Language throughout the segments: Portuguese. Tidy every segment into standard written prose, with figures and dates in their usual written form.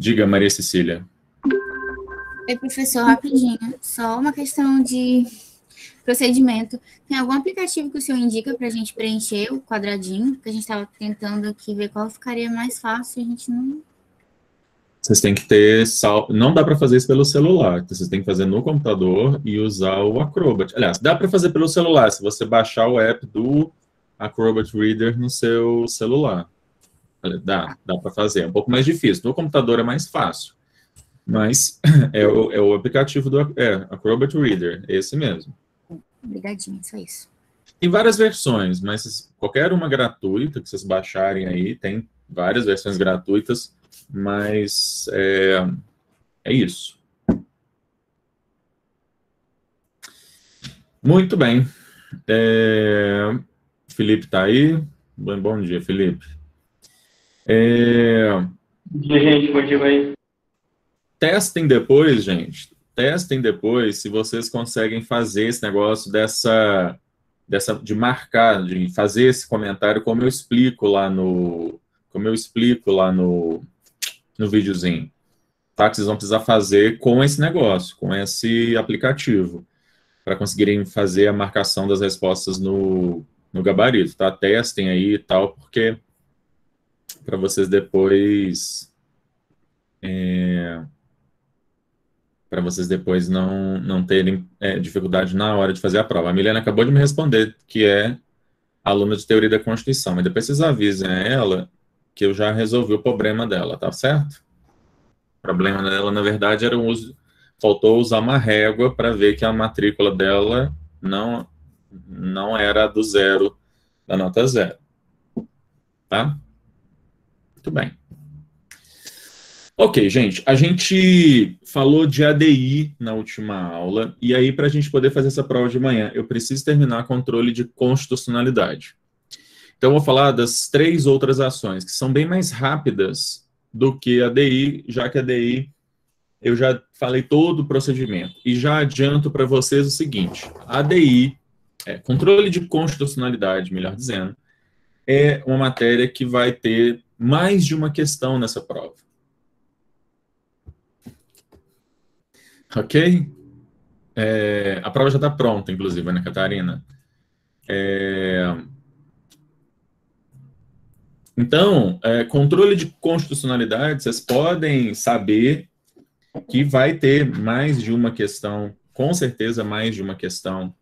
Diga, Maria Cecília. Oi, professor, rapidinho. Só uma questão de procedimento. Tem algum aplicativo que o senhor indica para a gente preencher o quadradinho? Porque a gente estava tentando aqui ver qual ficaria mais fácil e a gente não... Vocês têm que ter não dá para fazer isso pelo celular. Vocês têm que fazer no computador e usar o Acrobat. Aliás, dá para fazer pelo celular, se você baixar o app do Acrobat Reader no seu celular. Dá para fazer. É um pouco mais difícil. No computador é mais fácil. Mas é o aplicativo do Acrobat Reader, esse mesmo. Obrigadinho, só isso. Tem várias versões, mas qualquer uma gratuita que vocês baixarem aí, tem várias versões gratuitas, mas é isso. Muito bem. Felipe está aí? Bom dia, Felipe. Bom dia, gente. Bom dia, aí. Testem depois, gente. Testem depois se vocês conseguem fazer esse negócio de marcar, de fazer esse comentário como eu explico lá no videozinho. Tá? Que vocês vão precisar fazer com esse negócio, com esse aplicativo, para conseguirem fazer a marcação das respostas no gabarito, tá? Testem aí e tal, porque para vocês depois não terem dificuldade na hora de fazer a prova. A Milena acabou de me responder que é aluna de Teoria da Constituição, mas depois vocês avisem a ela que eu já resolvi o problema dela, tá certo? O problema dela, na verdade, era faltou usar uma régua para ver que a matrícula dela não era do zero, da nota zero. Tá? Muito bem. Ok, gente, a gente falou de ADI na última aula, e aí, para a gente poder fazer essa prova de manhã, eu preciso terminar controle de constitucionalidade. Então, eu vou falar das 3 outras ações, que são bem mais rápidas do que a ADI, já que a ADI eu já falei todo o procedimento. E já adianto para vocês o seguinte, a ADI, controle de constitucionalidade, melhor dizendo, é uma matéria que vai ter mais de uma questão nessa prova. Ok? A prova já está pronta, inclusive, né, Catarina? Então, controle de constitucionalidade, vocês podem saber que vai ter mais de uma questão, com certeza mais de uma questão,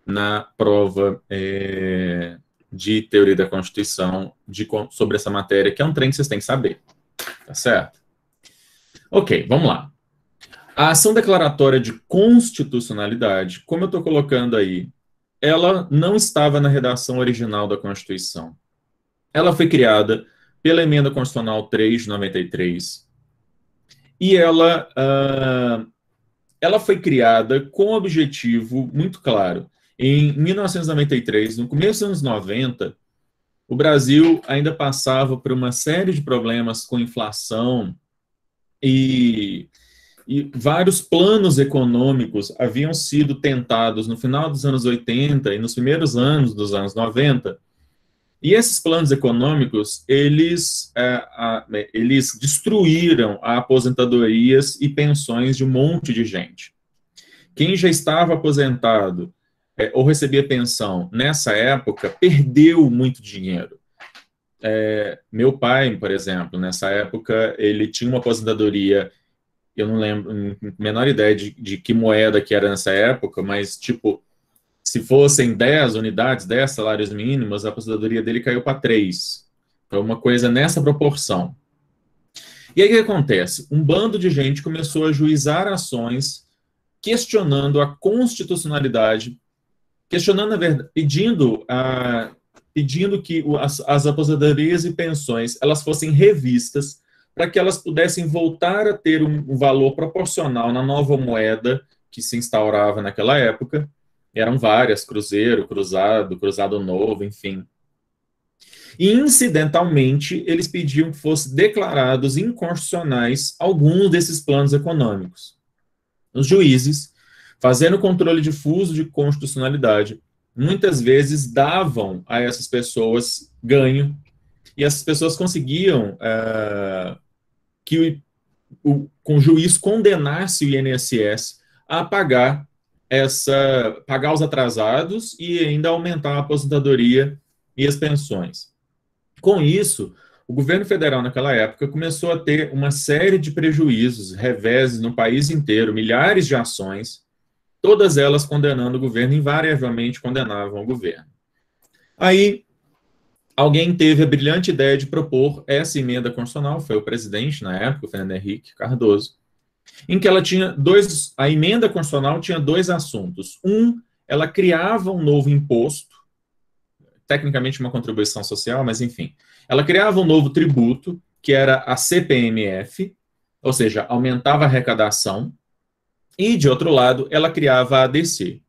na prova de Teoria da Constituição sobre essa matéria, que é um trem que vocês têm que saber. Tá certo? Ok, vamos lá. A ação declaratória de constitucionalidade, como eu estou colocando aí, ela não estava na redação original da Constituição. Ela foi criada pela Emenda Constitucional 3 de 93 e ela foi criada com um objetivo muito claro. Em 1993, no começo dos anos 90, o Brasil ainda passava por uma série de problemas com inflação e vários planos econômicos haviam sido tentados no final dos anos 80 e nos primeiros anos dos anos 90, e esses planos econômicos, eles destruíram aposentadorias e pensões de um monte de gente. Quem já estava aposentado ou recebia pensão nessa época, perdeu muito dinheiro. Meu pai, por exemplo, nessa época, ele tinha uma aposentadoria, eu não lembro, menor ideia de que moeda que era nessa época, mas, tipo, se fossem 10 unidades, 10 salários mínimos, a aposentadoria dele caiu para 3. Foi uma coisa nessa proporção. E aí o que acontece? Um bando de gente começou a juizar ações questionando a constitucionalidade, questionando, na verdade, pedindo que as aposentadorias e pensões elas fossem revistas para que elas pudessem voltar a ter um valor proporcional na nova moeda que se instaurava naquela época. Eram várias, cruzeiro, cruzado, cruzado novo, enfim. E, incidentalmente, eles pediam que fossem declarados inconstitucionais alguns desses planos econômicos. Os juízes, fazendo controle difuso de constitucionalidade, muitas vezes davam a essas pessoas ganho, e essas pessoas conseguiam que com o juiz condenasse o INSS a pagar os atrasados e ainda aumentar a aposentadoria e as pensões. Com isso, o governo federal naquela época começou a ter uma série de prejuízos, reveses no país inteiro, milhares de ações, todas elas condenando o governo, invariavelmente condenavam o governo. Aí, alguém teve a brilhante ideia de propor essa emenda constitucional, foi o presidente na época, o Fernando Henrique Cardoso, em que ela tinha a emenda constitucional tinha dois assuntos. Ela criava um novo imposto, tecnicamente uma contribuição social, mas enfim. Ela criava um novo tributo, que era a CPMF, ou seja, aumentava a arrecadação, e, de outro lado, ela criava a ADC.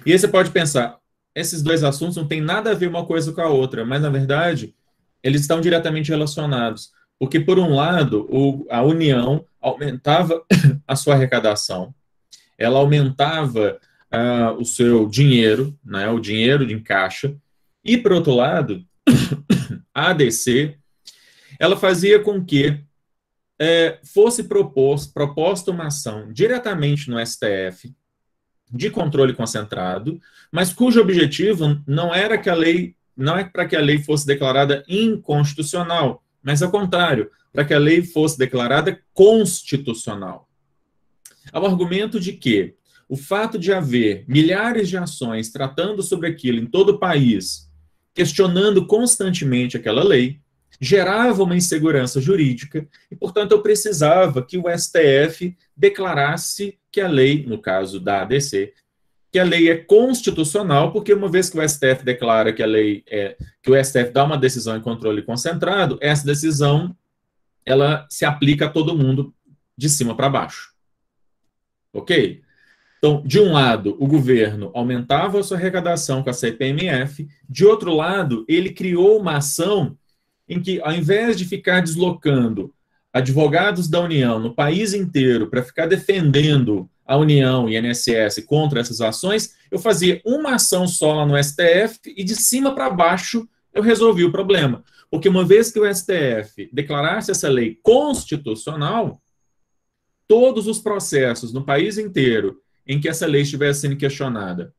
E aí você pode pensar, esses dois assuntos não têm nada a ver uma coisa com a outra, mas, na verdade, eles estão diretamente relacionados. Porque, por um lado, a União aumentava a sua arrecadação, ela aumentava o seu dinheiro, né, o dinheiro em caixa, e, por outro lado, a ADC, ela fazia com que fosse proposta uma ação diretamente no STF, de controle concentrado, mas cujo objetivo não era que a lei, não é para que a lei fosse declarada inconstitucional, mas ao contrário, para que a lei fosse declarada constitucional. Ao argumento de que o fato de haver milhares de ações tratando sobre aquilo em todo o país, questionando constantemente aquela lei, gerava uma insegurança jurídica e, portanto, eu precisava que o STF declarasse que a lei, no caso da ADC, que a lei é constitucional, porque uma vez que o STF declara que a lei que o STF dá uma decisão em controle concentrado, essa decisão ela se aplica a todo mundo de cima para baixo. Ok? Então, de um lado, o governo aumentava a sua arrecadação com a CPMF, de outro lado, ele criou uma ação em que, ao invés de ficar deslocando advogados da União no país inteiro para ficar defendendo a União e a INSS contra essas ações, eu fazia uma ação só lá no STF e de cima para baixo eu resolvi o problema. Porque uma vez que o STF declarasse essa lei constitucional, todos os processos no país inteiro em que essa lei estivesse sendo questionada,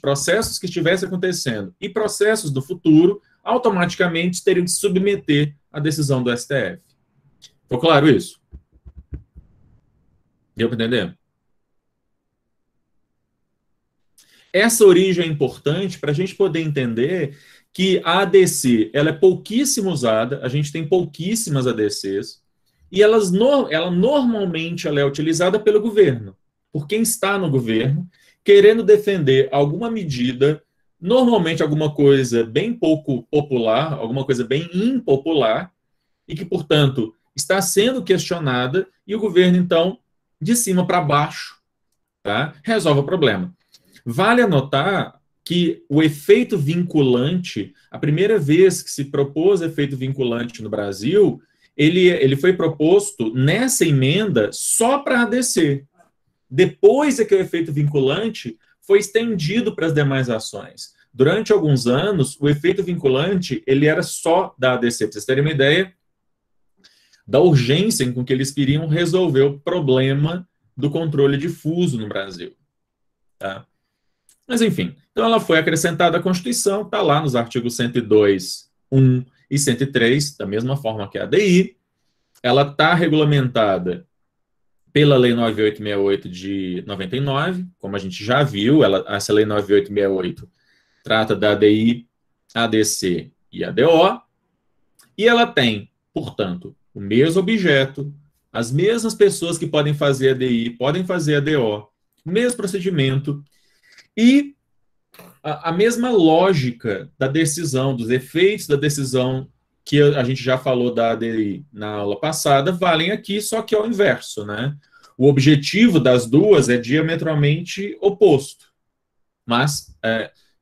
processos que estivessem acontecendo e processos do futuro, automaticamente teriam que se submeter à decisão do STF. Ficou claro isso? Deu para entender? Essa origem é importante para a gente poder entender que a ADC ela é pouquíssimo usada, a gente tem pouquíssimas ADCs, e ela normalmente ela é utilizada pelo governo, por quem está no governo, querendo defender alguma medida, normalmente alguma coisa bem pouco popular, alguma coisa bem impopular, e que, portanto, está sendo questionada, e o governo, então, de cima para baixo, tá, resolve o problema. Vale anotar que o efeito vinculante, a primeira vez que se propôs efeito vinculante no Brasil, ele foi proposto nessa emenda só para a ADC. Depois é que o efeito vinculante foi estendido para as demais ações. Durante alguns anos, o efeito vinculante ele era só da ADC. Para vocês terem uma ideia da urgência com que eles queriam resolver o problema do controle difuso no Brasil. Tá? Mas, enfim, então ela foi acrescentada à Constituição, está lá nos artigos 102, 1 e 103, da mesma forma que a ADI. Ela está regulamentada pela Lei 9868 de 99, como a gente já viu, essa Lei 9868 trata da ADI, ADC e ADO, e ela tem, portanto, o mesmo objeto, as mesmas pessoas que podem fazer ADI, podem fazer ADO, o mesmo procedimento, e a mesma lógica da decisão, dos efeitos da decisão que a gente já falou da ADI na aula passada, valem aqui, só que ao inverso, né? O objetivo das duas é diametralmente oposto. Mas,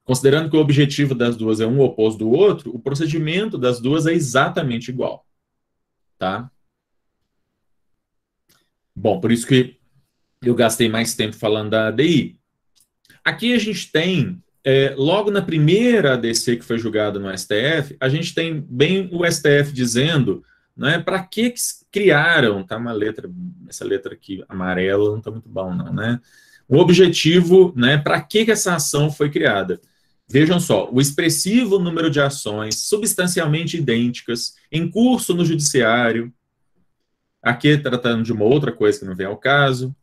considerando que o objetivo das duas é um oposto do outro, o procedimento das duas é exatamente igual. Tá? Bom, por isso que eu gastei mais tempo falando da ADI. Aqui a gente tem, logo na primeira ADC que foi julgada no STF, a gente tem bem o STF dizendo, né? Para que criaram, tá uma letra, essa letra aqui amarela não está muito bom não, né? O objetivo, né? Para que essa ação foi criada? Vejam só, o expressivo número de ações substancialmente idênticas em curso no judiciário, aqui tratando de uma outra coisa que não vem ao caso,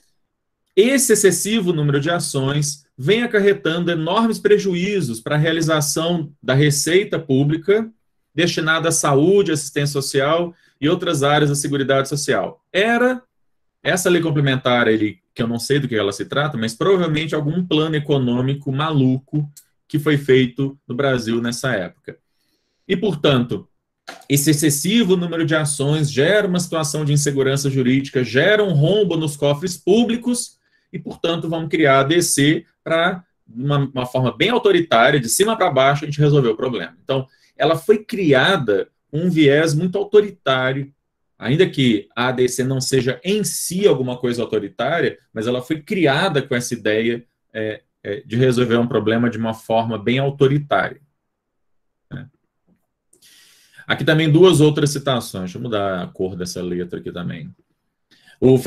esse excessivo número de ações vem acarretando enormes prejuízos para a realização da receita pública destinada à saúde, assistência social e outras áreas da Seguridade Social. Era essa lei complementar, que eu não sei do que ela se trata, mas provavelmente algum plano econômico maluco que foi feito no Brasil nessa época. E, portanto, esse excessivo número de ações gera uma situação de insegurança jurídica, gera um rombo nos cofres públicos e, portanto, vamos criar a ADC para, de uma forma bem autoritária, de cima para baixo, a gente resolver o problema. Então, ela foi criada com um viés muito autoritário, ainda que a ADC não seja em si alguma coisa autoritária, mas ela foi criada com essa ideia de resolver um problema de uma forma bem autoritária. Aqui também duas outras citações. Deixa eu mudar a cor dessa letra aqui também. O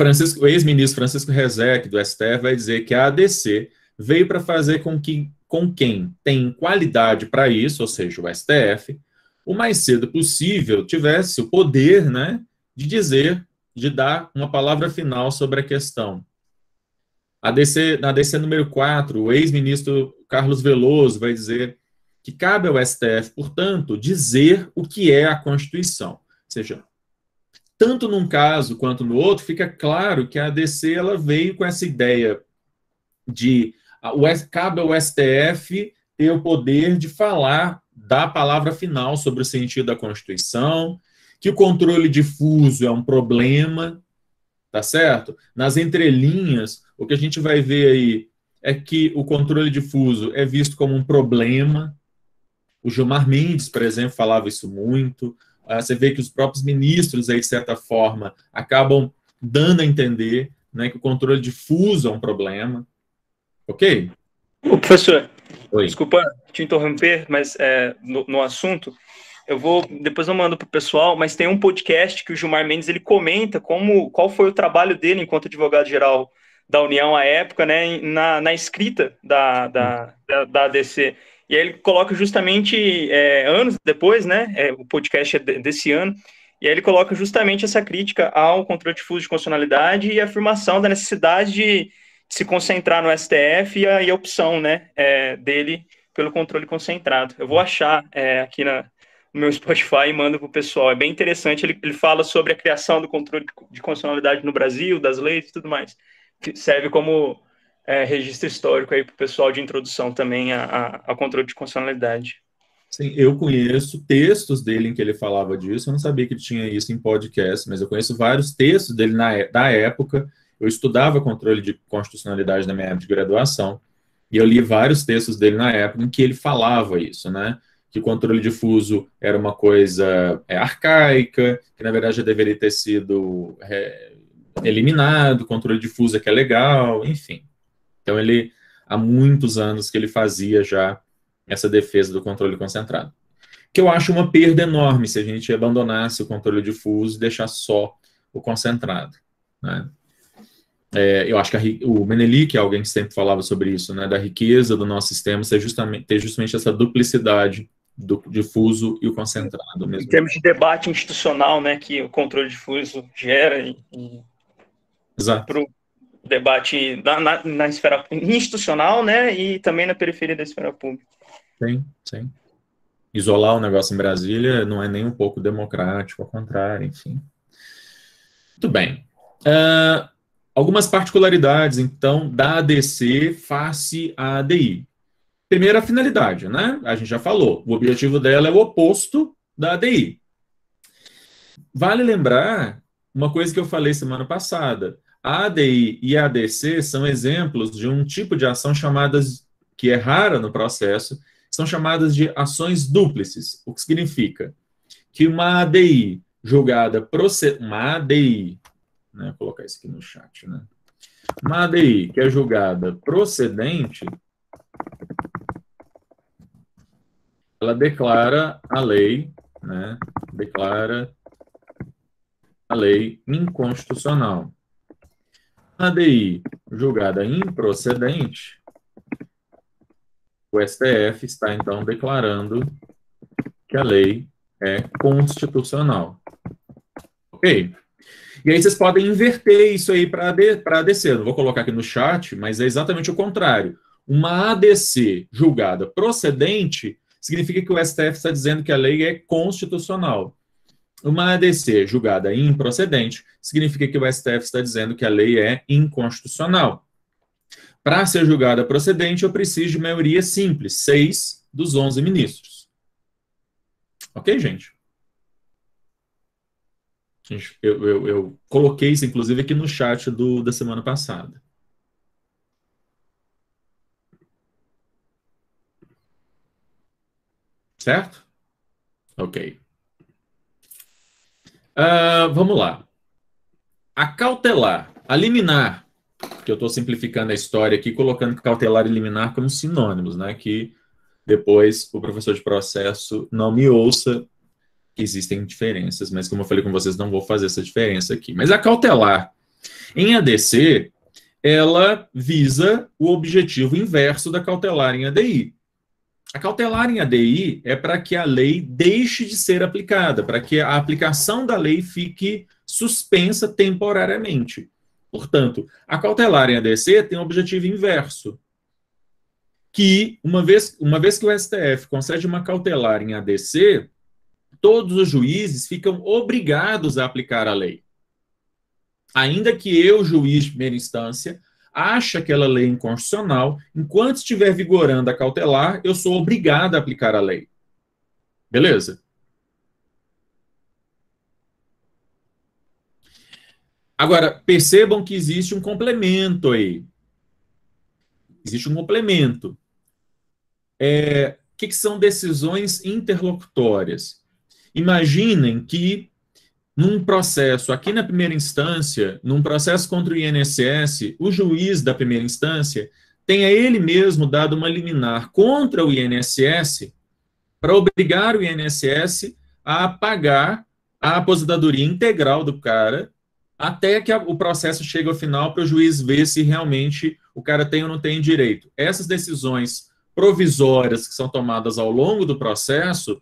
ex-ministro Francisco Rezec, do STF, vai dizer que a ADC veio para fazer com quem tem qualidade para isso, ou seja, o STF, o mais cedo possível tivesse o poder, né, de dar uma palavra final sobre a questão. Na ADC número 4, o ex-ministro Carlos Veloso vai dizer que cabe ao STF, portanto, dizer o que é a Constituição. Ou seja, tanto num caso quanto no outro, fica claro que a ADC ela veio com essa ideia de cabe ao STF ter o poder de falar, dar a palavra final sobre o sentido da Constituição, que o controle difuso é um problema, tá certo? Nas entrelinhas, o que a gente vai ver aí é que o controle difuso é visto como um problema. O Gilmar Mendes, por exemplo, falava isso muito. Você vê que os próprios ministros, aí, de certa forma, acabam dando a entender, né, que o controle difuso é um problema. Ok? Ô, professor, Oi. desculpa te interromper, mas no assunto, depois eu mando para o pessoal, mas tem um podcast que o Gilmar Mendes ele comenta qual foi o trabalho dele enquanto advogado-geral da União à época, né, na escrita da ADC. E aí ele coloca justamente, anos depois, né, o podcast é desse ano, e aí ele coloca justamente essa crítica ao controle difuso de constitucionalidade e a afirmação da necessidade de se concentrar no STF e a opção, né, dele pelo controle concentrado. Eu vou achar aqui no meu Spotify e mando para o pessoal. É bem interessante, ele fala sobre a criação do controle de constitucionalidade no Brasil, das leis e tudo mais. Que serve como registro histórico aí para o pessoal de introdução também ao controle de constitucionalidade. Sim, eu conheço textos dele em que ele falava disso, eu não sabia que ele tinha isso em podcast, mas eu conheço vários textos dele da época. Eu estudava controle de constitucionalidade na minha época de graduação, e eu li vários textos dele na época em que ele falava isso, né? Que o controle difuso era uma coisa arcaica, que na verdade já deveria ter sido eliminado, o controle difuso é que é legal, enfim. Então há muitos anos que ele fazia já essa defesa do controle concentrado. Que eu acho uma perda enorme se a gente abandonasse o controle difuso e deixar só o concentrado, né? Eu acho que o Menelik, que é alguém que sempre falava sobre isso, né, da riqueza do nosso sistema, ter justamente essa duplicidade do difuso e o concentrado mesmo. Em termos de debate institucional, né, que o controle difuso gera para o debate na esfera institucional, né, e também na periferia da esfera pública. Sim. Isolar o negócio em Brasília não é nem um pouco democrático, ao contrário, enfim. Muito bem. Algumas particularidades, então, da ADC face à ADI. Primeiro, a finalidade, né? A gente já falou. O objetivo dela é o oposto da ADI. Vale lembrar uma coisa que eu falei semana passada. A ADI e a ADC são exemplos de um tipo de ação que é rara no processo, são chamadas de ações dúplices. O que significa que uma ADI julgada uma ADI, né, vou colocar isso aqui no chat, né? Uma ADI que é julgada procedente, ela declara a lei, né? Declara a lei inconstitucional. ADI julgada improcedente, o STF está, então, declarando que a lei é constitucional. Ok? E aí vocês podem inverter isso aí para ADC. Eu não vou colocar aqui no chat, mas é exatamente o contrário. Uma ADC julgada procedente significa que o STF está dizendo que a lei é constitucional. Uma ADC julgada improcedente significa que o STF está dizendo que a lei é inconstitucional. Para ser julgada procedente, eu preciso de maioria simples, 6 dos 11 ministros. Ok, gente? Eu coloquei isso, inclusive, aqui no chat da semana passada. Certo? Ok. Vamos lá. A cautelar, a liminar, que eu estou simplificando a história aqui, colocando cautelar e liminar como sinônimos, né? Que depois o professor de processo não me ouça, que existem diferenças, mas como eu falei com vocês, não vou fazer essa diferença aqui. Mas a cautelar, em ADC, ela visa o objetivo inverso da cautelar em ADI. A cautelar em ADI é para que a lei deixe de ser aplicada, para que a aplicação da lei fique suspensa temporariamente. Portanto, a cautelar em ADC tem um objetivo inverso, que, uma vez que o STF concede uma cautelar em ADC, todos os juízes ficam obrigados a aplicar a lei. Ainda que eu, juiz de primeira instância, ache aquela lei inconstitucional, enquanto estiver vigorando a cautelar, eu sou obrigado a aplicar a lei. Beleza? Agora, percebam que existe um complemento aí. Existe um complemento. O que são decisões interlocutórias? Imaginem que num processo, aqui na primeira instância, num processo contra o INSS, o juiz da primeira instância tenha ele mesmo dado uma liminar contra o INSS para obrigar o INSS a pagar a aposentadoria integral do cara até que o processo chegue ao final para o juiz ver se realmente o cara tem ou não tem direito. Essas decisões provisórias que são tomadas ao longo do processo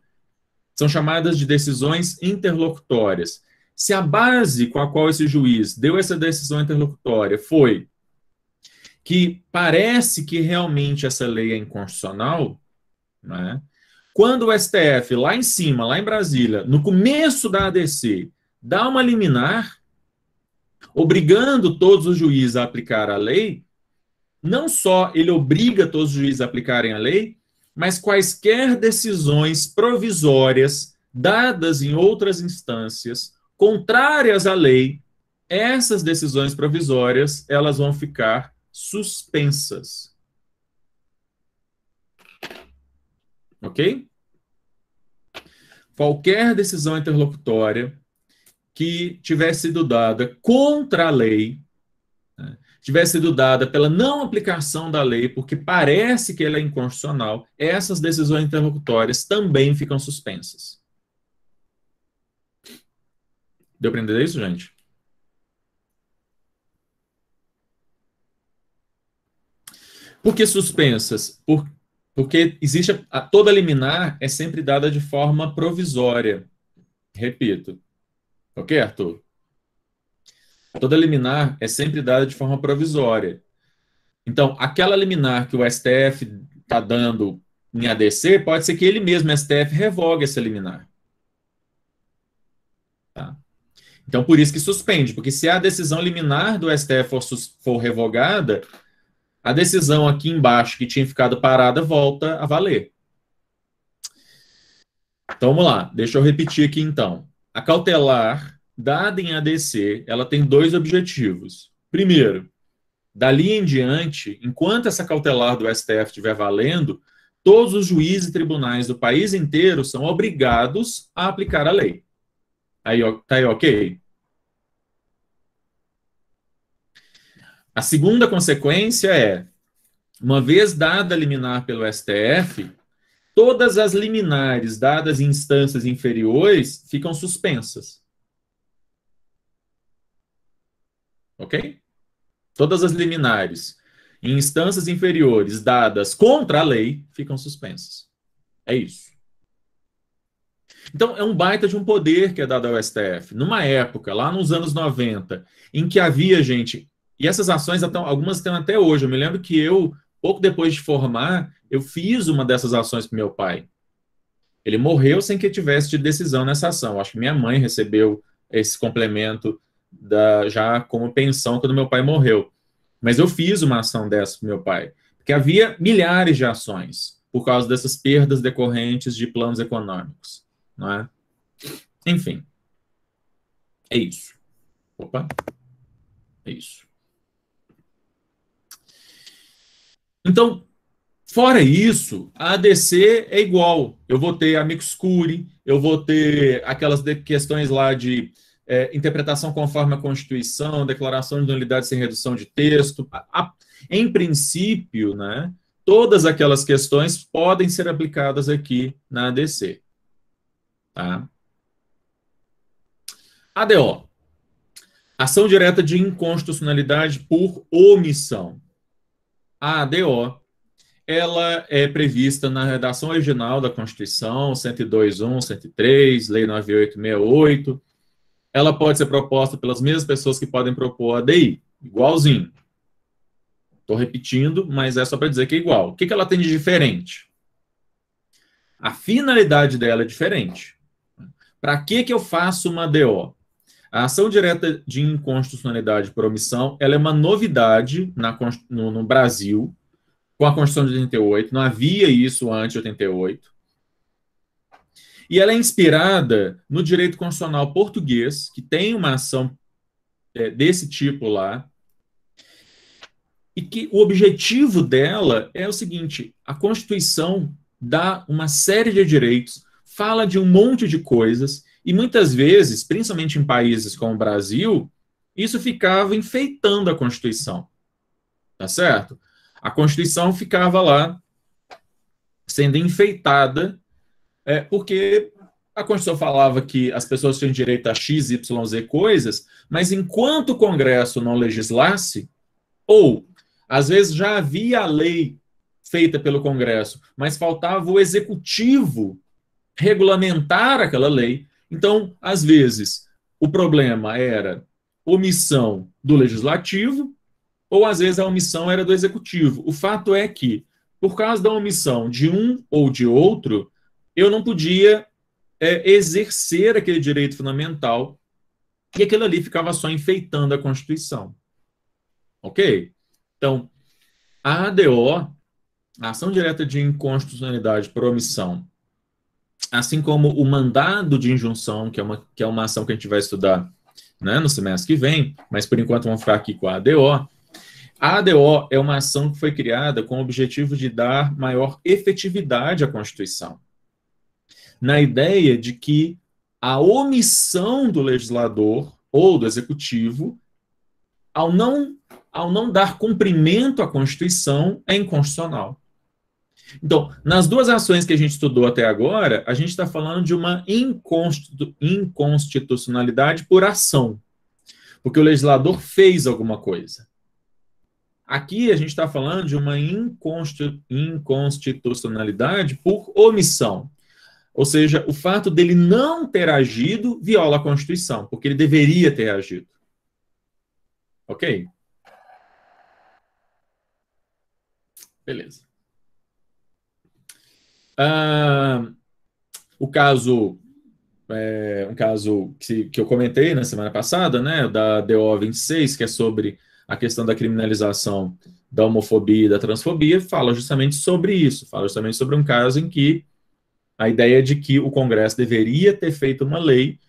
são chamadas de decisões interlocutórias. Se a base com a qual esse juiz deu essa decisão interlocutória foi que parece que realmente essa lei é inconstitucional, né? Quando o STF, lá em cima, lá em Brasília, no começo da ADC, dá uma liminar, obrigando todos os juízes a aplicar a lei, não só ele obriga todos os juízes a aplicarem a lei, mas quaisquer decisões provisórias dadas em outras instâncias, contrárias à lei, essas decisões provisórias, elas vão ficar suspensas. Ok? Qualquer decisão interlocutória que tivesse sido dada contra a lei, né, tivesse sido dada pela não aplicação da lei, porque parece que ela é inconstitucional, essas decisões interlocutórias também ficam suspensas. Deu para entender isso, gente? Por que suspensas? Porque existe toda liminar é sempre dada de forma provisória. Repito. Ok, Arthur? Toda liminar é sempre dada de forma provisória. Então, aquela liminar que o STF está dando em ADC, pode ser que ele mesmo, STF, revogue essa liminar. Tá? Então, por isso que suspende, porque se a decisão liminar do STF for revogada, a decisão aqui embaixo que tinha ficado parada volta a valer. Então, vamos lá. Deixa eu repetir aqui, então. A cautelar, dada em ADC, ela tem dois objetivos. Primeiro, dali em diante, enquanto essa cautelar do STF estiver valendo, todos os juízes e tribunais do país inteiro são obrigados a aplicar a lei. Aí, tá aí, ok? A segunda consequência é, uma vez dada a liminar pelo STF, todas as liminares dadas em instâncias inferiores ficam suspensas. ok? Todas as liminares em instâncias inferiores dadas contra a lei ficam suspensas. É isso. Então, é um baita de um poder que é dado ao STF. Numa época, lá nos anos 90, em que havia gente... E essas ações, algumas estão até hoje. Eu me lembro que pouco depois de formar, eu fiz uma dessas ações para meu pai. Ele morreu sem que tivesse de decisão nessa ação. Acho que minha mãe recebeu esse complemento já como pensão quando meu pai morreu. Mas eu fiz uma ação dessa para meu pai. Porque havia milhares de ações por causa dessas perdas decorrentes de planos econômicos. Não é? Enfim. É isso. Opa. É isso. Então, fora isso, a ADC é igual. Eu vou ter amicus curiae, eu vou ter aquelas questões lá de interpretação conforme a Constituição, declaração de nulidade sem redução de texto. Em princípio, né, todas aquelas questões podem ser aplicadas aqui na ADC. Tá? ADO. Ação direta de inconstitucionalidade por omissão. A ADO, ela é prevista na redação original da Constituição, 102.1, 103, Lei 9868. Ela pode ser proposta pelas mesmas pessoas que podem propor a ADI, igualzinho. Estou repetindo, mas é só para dizer que é igual. O que ela tem de diferente? A finalidade dela é diferente. Para que eu faço uma ADO? A ação direta de inconstitucionalidade por omissão, ela é uma novidade no Brasil, com a Constituição de 88, não havia isso antes de 88. E ela é inspirada no direito constitucional português, que tem uma ação desse tipo lá, e que o objetivo dela é o seguinte: a Constituição dá uma série de direitos, fala de um monte de coisas, e muitas vezes, principalmente em países como o Brasil, isso ficava enfeitando a Constituição. Tá certo? A Constituição ficava lá sendo enfeitada, porque a Constituição falava que as pessoas tinham direito a X, Y, Z coisas, mas enquanto o Congresso não legislasse, ou às vezes já havia a lei feita pelo Congresso, mas faltava o Executivo regulamentar aquela lei. Então, às vezes, o problema era omissão do Legislativo, ou às vezes a omissão era do Executivo. O fato é que, por causa da omissão de um ou de outro, eu não podia exercer aquele direito fundamental, e aquilo ali ficava só enfeitando a Constituição. Ok? Então, a ADO, a ação direta de inconstitucionalidade por omissão, assim como o mandado de injunção, que é uma ação que a gente vai estudar, né, no semestre que vem, mas por enquanto vamos ficar aqui com a ADO. A ADO é uma ação que foi criada com o objetivo de dar maior efetividade à Constituição, na ideia de que a omissão do legislador ou do Executivo, ao não dar cumprimento à Constituição, é inconstitucional. Então, nas duas ações que a gente estudou até agora, a gente está falando de uma inconstitucionalidade por ação, porque o legislador fez alguma coisa. Aqui a gente está falando de uma inconstitucionalidade por omissão, ou seja, o fato dele não ter agido viola a Constituição, porque ele deveria ter agido. Ok? Beleza. Um caso que eu comentei na semana passada, né, da DO 26, que é sobre a questão da criminalização da homofobia e da transfobia, fala justamente sobre isso, fala justamente sobre um caso em que a ideia de que o Congresso deveria ter feito uma lei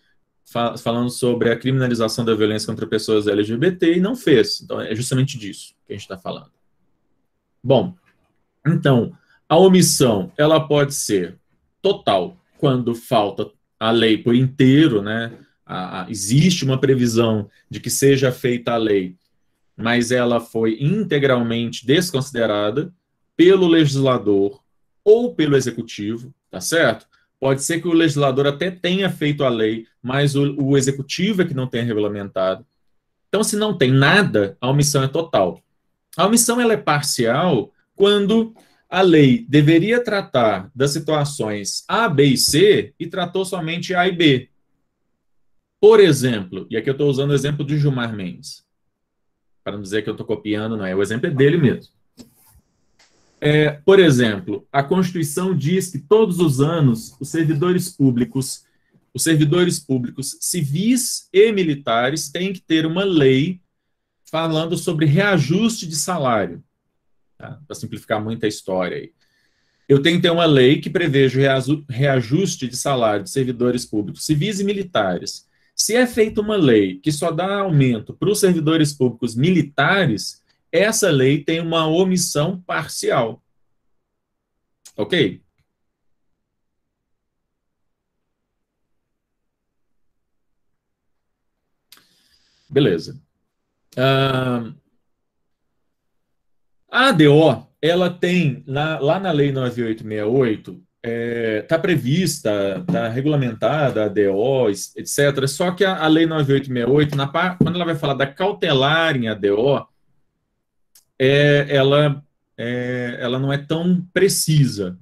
falando sobre a criminalização da violência contra pessoas LGBT e não fez. Então, é justamente disso que a gente está falando. Bom, então, a omissão, ela pode ser total, quando falta a lei por inteiro, né? Existe uma previsão de que seja feita a lei, mas ela foi integralmente desconsiderada pelo legislador ou pelo executivo, tá certo? Pode ser que o legislador até tenha feito a lei, mas o executivo é que não tenha regulamentado. Então, se não tem nada, a omissão é total. A omissão ela é parcial quando a lei deveria tratar das situações A, B e C e tratou somente A e B. Por exemplo, e aqui eu estou usando o exemplo de Gilmar Mendes, para não dizer que eu estou copiando, não é, o exemplo é dele mesmo. Por exemplo, a Constituição diz que todos os anos os servidores públicos civis e militares têm que ter uma lei falando sobre reajuste de salário, tá? Para simplificar muito a história aí. Eu tenho que ter uma lei que preveja o reajuste de salário de servidores públicos civis e militares. Se é feita uma lei que só dá aumento para os servidores públicos militares, essa lei tem uma omissão parcial. Ok? Beleza. A ADO, ela tem, lá na Lei 9868, está prevista, está regulamentada a ADO, etc. Só que a Lei 9868, quando ela vai falar da cautelar em ADO, ela não é tão precisa.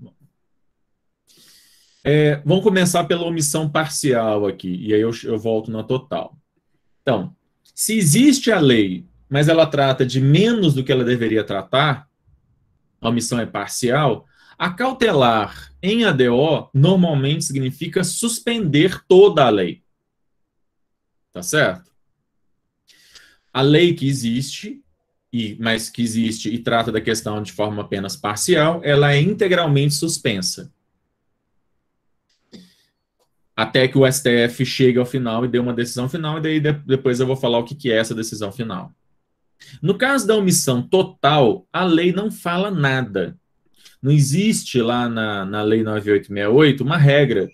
Vamos começar pela omissão parcial aqui, e aí eu volto na total. Então, se existe a lei, mas ela trata de menos do que ela deveria tratar, a omissão é parcial, a cautelar em ADO normalmente significa suspender toda a lei. Tá certo? A lei que existe, mas que existe e trata da questão de forma apenas parcial, ela é integralmente suspensa. Até que o STF chegue ao final e dê uma decisão final, e daí depois eu vou falar o que é essa decisão final. No caso da omissão total, a lei não fala nada. Não existe lá na Lei 9868 uma regra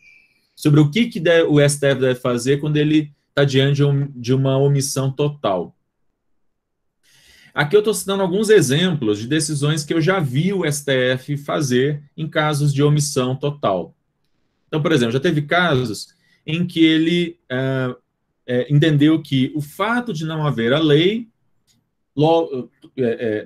sobre o que o STF deve fazer quando ele está diante de uma omissão total. Aqui eu estou citando alguns exemplos de decisões que eu já vi o STF fazer em casos de omissão total. Então, por exemplo, já teve casos em que ele entendeu que o fato de não haver a lei,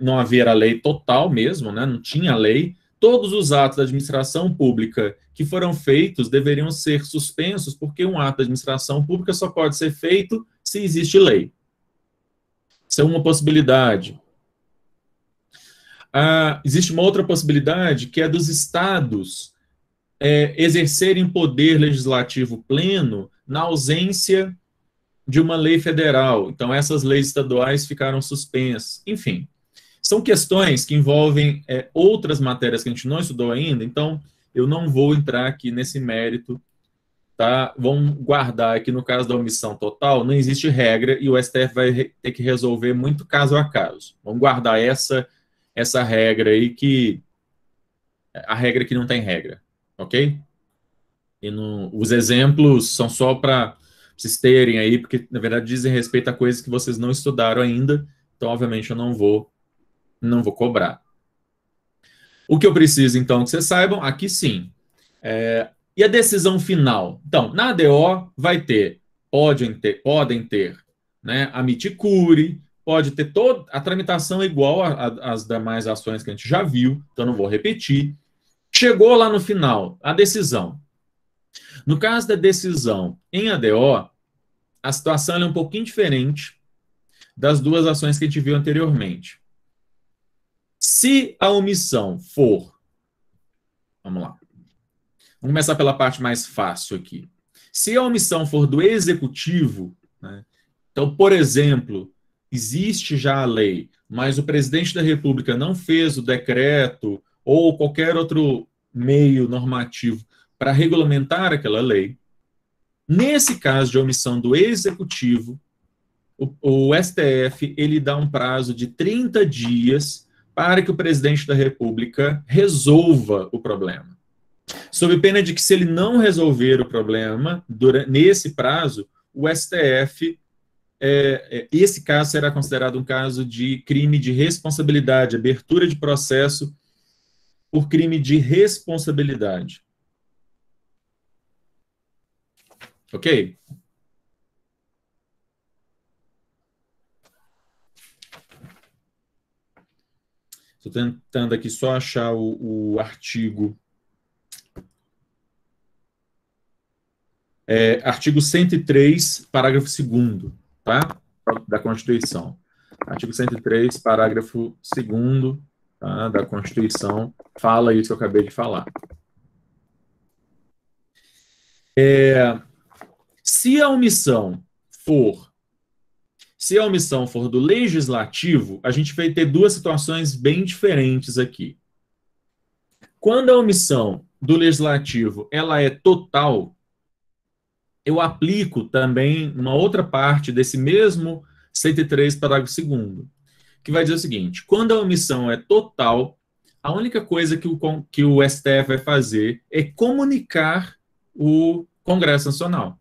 não haver a lei total mesmo, né, não tinha lei, todos os atos da administração pública que foram feitos deveriam ser suspensos, porque um ato da administração pública só pode ser feito se existe lei. Isso é uma possibilidade. Existe uma outra possibilidade, que é dos estados exercerem poder legislativo pleno na ausência de uma lei federal. Então, essas leis estaduais ficaram suspensas. Enfim, são questões que envolvem outras matérias que a gente não estudou ainda, então eu não vou entrar aqui nesse mérito, tá? Vamos guardar aqui no caso da omissão total, não existe regra e o STF vai ter que resolver muito caso a caso. Vamos guardar essa regra aí, a regra que não tem regra, ok? E os exemplos são só para vocês terem aí, porque na verdade dizem respeito a coisas que vocês não estudaram ainda, então obviamente eu não vou cobrar. O que eu preciso, então, que vocês saibam, aqui sim. E a decisão final? Então, na ADO vai podem ter, né, amiticuri, pode ter toda a tramitação igual às demais ações que a gente já viu, então não vou repetir. Chegou lá no final, a decisão. No caso da decisão em ADO, a situação é um pouquinho diferente das duas ações que a gente viu anteriormente. Se a omissão for... Vamos lá. Vamos começar pela parte mais fácil aqui. Se a omissão for do executivo, né, então, por exemplo, existe já a lei, mas o presidente da República não fez o decreto ou qualquer outro meio normativo para regulamentar aquela lei, nesse caso de omissão do executivo, o STF ele dá um prazo de 30 dias para que o presidente da República resolva o problema. Sob pena de que, se ele não resolver o problema nesse prazo, o STF, esse caso será considerado um caso de crime de responsabilidade, abertura de processo por crime de responsabilidade. Ok? Estou tentando aqui só achar o artigo. Artigo 103, parágrafo 2º, tá? Da Constituição. Artigo 103, parágrafo 2º, tá? Da Constituição, fala isso que eu acabei de falar. Se a omissão for do legislativo, a gente vai ter duas situações bem diferentes aqui. Quando a omissão do legislativo ela é total, eu aplico também uma outra parte desse mesmo 103, parágrafo 2º, que vai dizer o seguinte: quando a omissão é total, a única coisa que o STF vai fazer é comunicar o Congresso Nacional.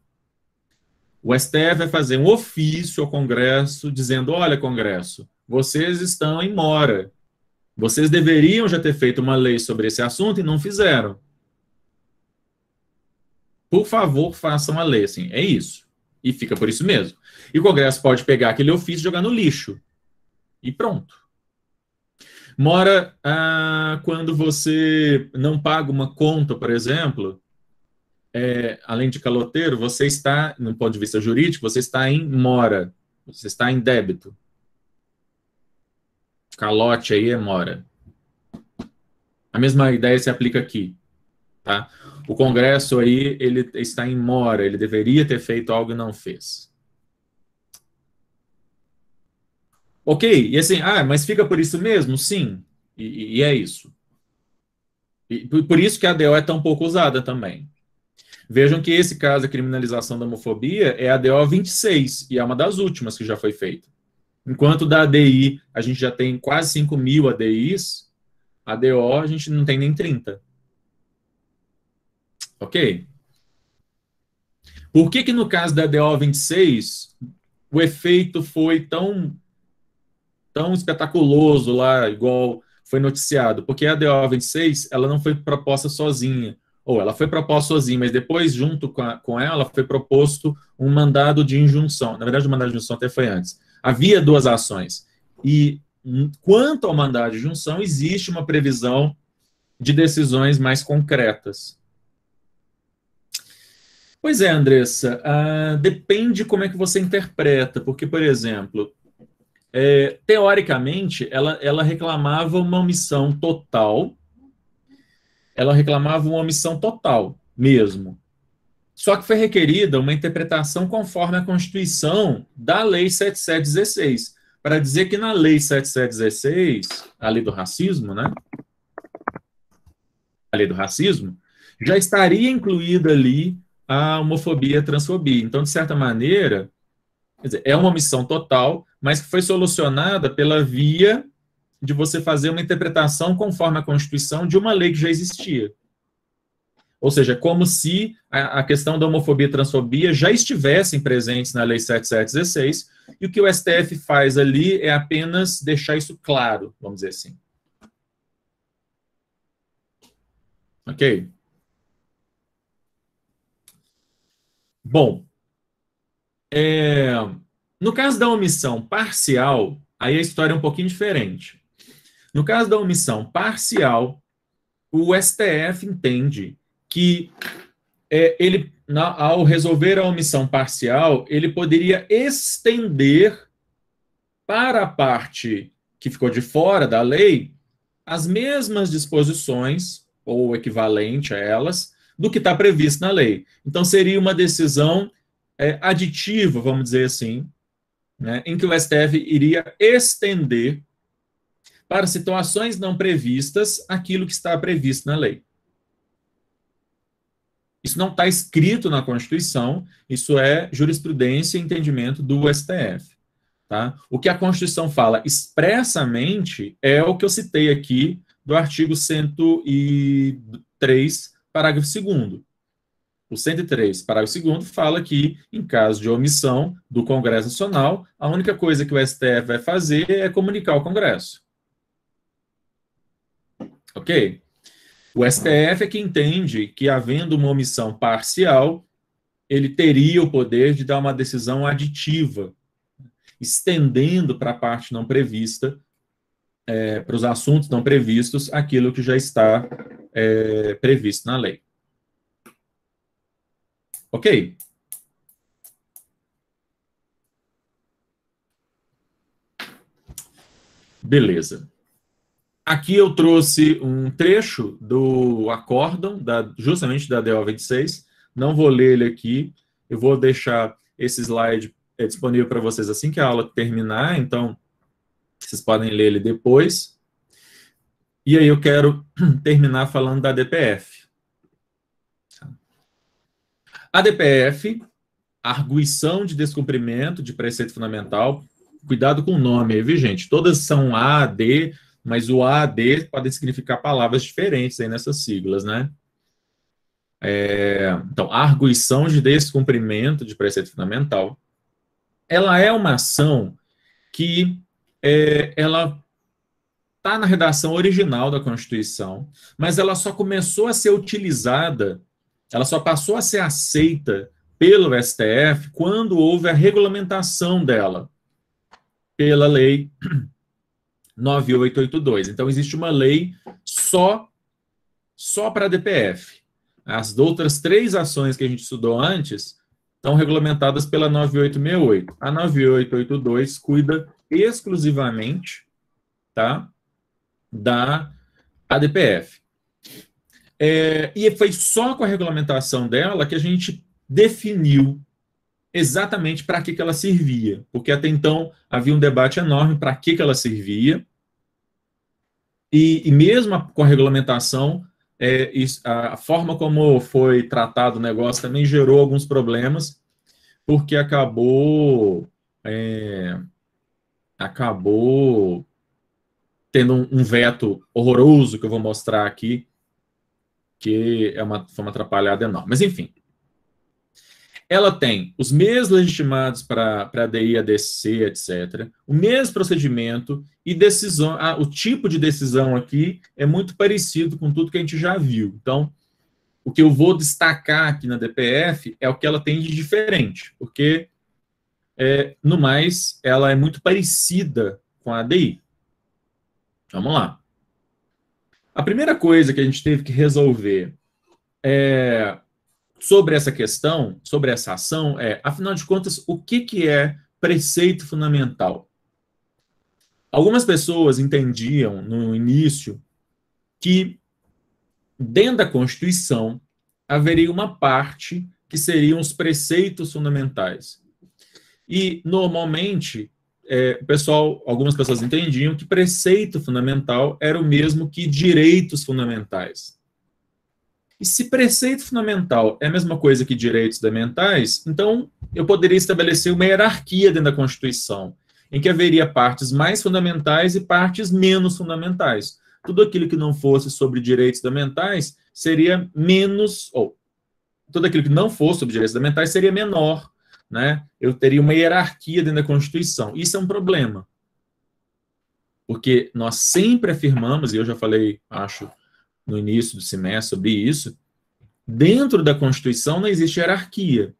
O STF vai fazer um ofício ao Congresso dizendo: olha, Congresso, vocês estão em mora. Vocês deveriam já ter feito uma lei sobre esse assunto e não fizeram. Por favor, façam a lei. Assim, é isso. E fica por isso mesmo. E o Congresso pode pegar aquele ofício e jogar no lixo. E pronto. Mora, quando você não paga uma conta, por exemplo, além de caloteiro, você está, no ponto de vista jurídico, você está em mora. Você está em débito. Calote aí é mora. A mesma ideia se aplica aqui. Tá? O Congresso aí, ele está em mora, ele deveria ter feito algo e não fez. Ok, e assim, mas fica por isso mesmo? Sim, e é isso. E por isso que a ADO é tão pouco usada também. Vejam que esse caso, a criminalização da homofobia, é a ADO 26, e é uma das últimas que já foi feita. Enquanto da ADI, a gente já tem quase 5.000 ADIs, a ADO a gente não tem nem 30. Ok? Por que no caso da ADO 26, o efeito foi tão espetaculoso lá, igual foi noticiado? Porque a ADO 26, ela não foi proposta sozinha. Ou ela foi proposta sozinha, mas depois, junto com ela, foi proposto um mandado de injunção. Na verdade, o mandado de injunção até foi antes. Havia duas ações. E, quanto ao mandado de injunção, existe uma previsão de decisões mais concretas. Pois é, Andressa, depende como é que você interpreta, porque, por exemplo, teoricamente, ela reclamava uma omissão total, mesmo. Só que foi requerida uma interpretação conforme a Constituição da Lei 7716, para dizer que na Lei 7716, a lei do racismo, né? A lei do racismo, já estaria incluída ali a homofobia e a transfobia. Então, de certa maneira, quer dizer, é uma omissão total, mas que foi solucionada pela via de você fazer uma interpretação conforme a Constituição de uma lei que já existia. Ou seja, como se a questão da homofobia e transfobia já estivessem presentes na Lei 7716, e o que o STF faz ali é apenas deixar isso claro, vamos dizer assim. Ok? Bom, no caso da omissão parcial, aí a história é um pouquinho diferente. No caso da omissão parcial, o STF entende que ele, ao resolver a omissão parcial, ele poderia estender para a parte que ficou de fora da lei as mesmas disposições, ou equivalente a elas, do que está previsto na lei. Então, seria uma decisão aditiva, vamos dizer assim, né, em que o STF iria estender para situações não previstas aquilo que está previsto na lei. Isso não está escrito na Constituição, isso é jurisprudência e entendimento do STF. Tá? O que a Constituição fala expressamente é o que eu citei aqui do artigo 103, parágrafo 2º. O 103, parágrafo 2º, fala que, em caso de omissão do Congresso Nacional, a única coisa que o STF vai fazer é comunicar ao Congresso. Ok? O STF é que entende que, havendo uma omissão parcial, ele teria o poder de dar uma decisão aditiva, estendendo para a parte não prevista para os assuntos não previstos, aquilo que já está previsto na lei. Ok? Beleza. Aqui eu trouxe um trecho do acórdão, justamente da DO 26. Não vou ler ele aqui. Eu vou deixar esse slide disponível para vocês assim que a aula terminar. Então, vocês podem ler ele depois. E aí eu quero terminar falando da DPF. A DPF, arguição de descumprimento de preceito fundamental. Cuidado com o nome aí, viu, gente? Todas são A, D, mas o A, D podem significar palavras diferentes aí nessas siglas, né? Então, a arguição de descumprimento de preceito fundamental, ela é uma ação que ela está na redação original da Constituição, mas ela só começou a ser utilizada, ela só passou a ser aceita pelo STF quando houve a regulamentação dela pela Lei 9882. Então, existe uma lei só para a DPF. As outras 3 ações que a gente estudou antes estão regulamentadas pela 9868. A 9882 cuida exclusivamente, tá, da ADPF. E foi só com a regulamentação dela que a gente definiu exatamente para que ela servia, porque até então havia um debate enorme para que ela servia, e mesmo com a regulamentação, a forma como foi tratado o negócio também gerou alguns problemas, porque acabou tendo um veto horroroso, que eu vou mostrar aqui, que foi uma atrapalhada enorme. Mas, enfim, ela tem os mesmos legitimados para ADI, ADC, etc., o mesmo procedimento e decisão. O tipo de decisão aqui é muito parecido com tudo que a gente já viu. Então, o que eu vou destacar aqui na DPF é o que ela tem de diferente, porque, no mais, ela é muito parecida com a ADI. Vamos lá. A primeira coisa que a gente teve que resolver sobre essa questão, sobre essa ação, afinal de contas, o que é preceito fundamental? Algumas pessoas entendiam, no início, que dentro da Constituição haveria uma parte que seriam os preceitos fundamentais. E, normalmente, algumas pessoas entendiam que preceito fundamental era o mesmo que direitos fundamentais. E se preceito fundamental é a mesma coisa que direitos fundamentais, então eu poderia estabelecer uma hierarquia dentro da Constituição, em que haveria partes mais fundamentais e partes menos fundamentais. Tudo aquilo que não fosse sobre direitos fundamentais seria menos, ou tudo aquilo que não fosse sobre direitos fundamentais seria menor, né? Eu teria uma hierarquia dentro da Constituição. Isso é um problema. Porque nós sempre afirmamos, e eu já falei, acho, no início do semestre sobre isso, dentro da Constituição não existe hierarquia.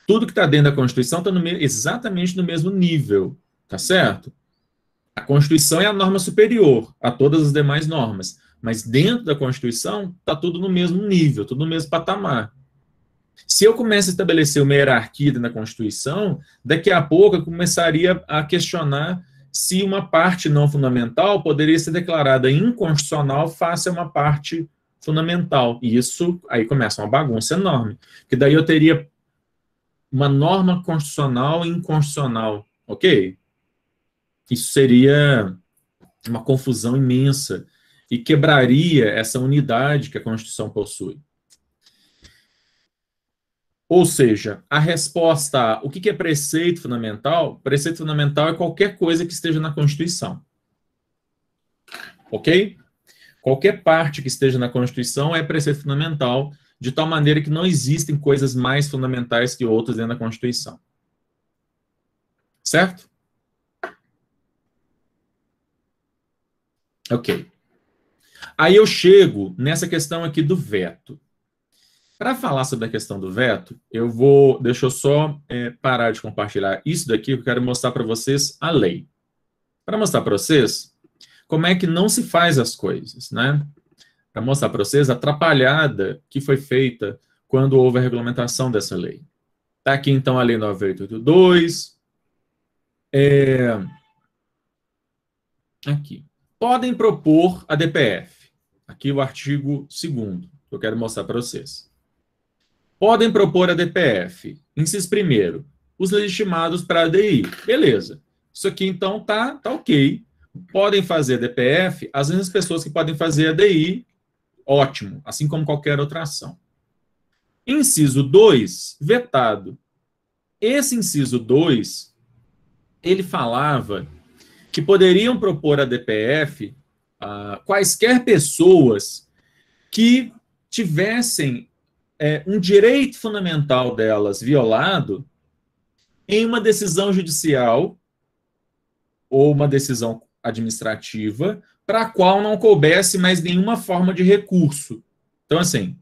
Tudo que está dentro da Constituição está exatamente no mesmo nível, tá certo? A Constituição é a norma superior a todas as demais normas, mas dentro da Constituição está tudo no mesmo nível, tudo no mesmo patamar. Se eu começo a estabelecer uma hierarquia dentro da Constituição, daqui a pouco eu começaria a questionar se uma parte não fundamental poderia ser declarada inconstitucional face a uma parte fundamental. E isso aí começa uma bagunça enorme. Porque daí eu teria uma norma constitucional e inconstitucional, ok? Isso seria uma confusão imensa e quebraria essa unidade que a Constituição possui. Ou seja, a resposta a o que é preceito fundamental? Preceito fundamental é qualquer coisa que esteja na Constituição. Ok? Qualquer parte que esteja na Constituição é preceito fundamental, de tal maneira que não existem coisas mais fundamentais que outras dentro da Constituição. Certo? Ok. Aí eu chego nessa questão aqui do veto. Para falar sobre a questão do veto, deixa eu só parar de compartilhar isso daqui, eu quero mostrar para vocês a lei. Para mostrar para vocês como é que não se faz as coisas, né? Para mostrar para vocês a atrapalhada que foi feita quando houve a regulamentação dessa lei. Está aqui, então, a Lei 9882. Aqui. Podem propor a DPF. Aqui o artigo 2º, que eu quero mostrar para vocês. Podem propor a DPF. Inciso 1º, os legitimados para a ADI. Beleza. Isso aqui, então, tá ok. Podem fazer a DPF as mesmas pessoas que podem fazer a ADI. Ótimo. Assim como qualquer outra ação. Inciso 2, vetado. Esse inciso 2, ele falava que poderiam propor a DPF quaisquer pessoas que tivessem um direito fundamental delas violado em uma decisão judicial ou uma decisão administrativa para a qual não coubesse mais nenhuma forma de recurso. Então, assim,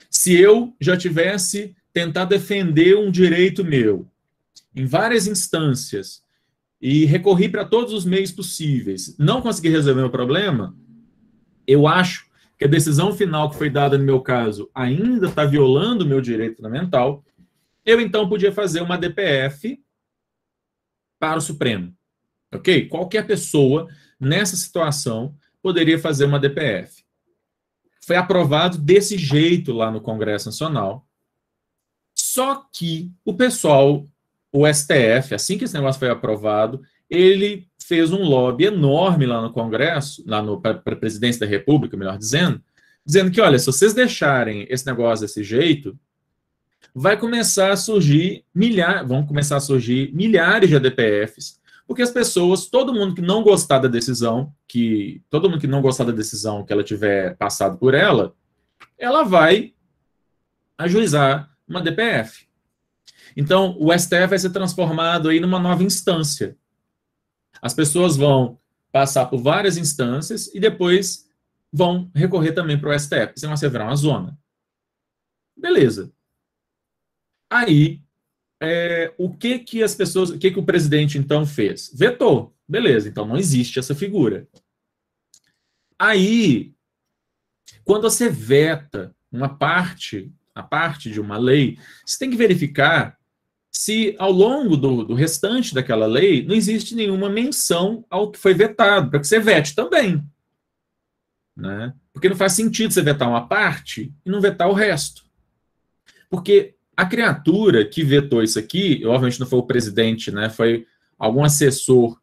se eu já tivesse tentado defender um direito meu em várias instâncias e recorri para todos os meios possíveis, não consegui resolver o problema, eu acho que a decisão final que foi dada no meu caso ainda está violando o meu direito fundamental, eu então podia fazer uma DPF para o Supremo. Ok? Qualquer pessoa nessa situação poderia fazer uma DPF. Foi aprovado desse jeito lá no Congresso Nacional. Só que o pessoal, o STF, assim que esse negócio foi aprovado, ele fez um lobby enorme lá no Congresso, para a Presidência da República, melhor dizendo que, olha, se vocês deixarem esse negócio desse jeito, vão começar a surgir milhares de ADPFs, porque as pessoas, todo mundo que não gostar da decisão, que ela tiver passado por ela vai ajuizar uma DPF. Então, o STF vai ser transformado aí numa nova instância. As pessoas vão passar por várias instâncias e depois vão recorrer também para o STF. Isso vai virar uma zona. Beleza. Aí, o que o presidente, então, fez? Vetou. Beleza, então não existe essa figura. Aí, quando você veta a parte de uma lei, você tem que verificar se, ao longo do restante daquela lei, não existe nenhuma menção ao que foi vetado, para que você vete também. Né? Porque não faz sentido você vetar uma parte e não vetar o resto. Porque a criatura que vetou isso aqui, obviamente não foi o presidente, né? Foi algum assessor,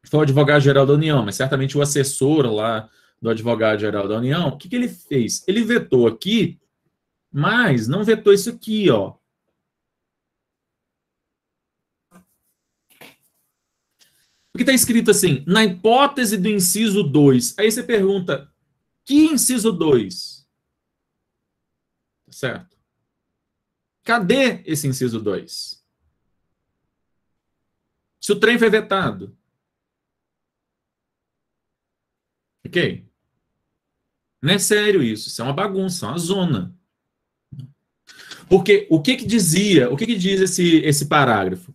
foi o advogado-geral da União, mas certamente o assessor lá do advogado-geral da União, o que ele fez? Ele vetou aqui, mas não vetou isso aqui, ó. Porque está escrito assim, na hipótese do inciso 2. Aí você pergunta, que inciso 2? Certo? Cadê esse inciso 2? Se o trem foi vetado. Ok? Não é sério isso é uma bagunça, é uma zona. Porque o que diz esse parágrafo?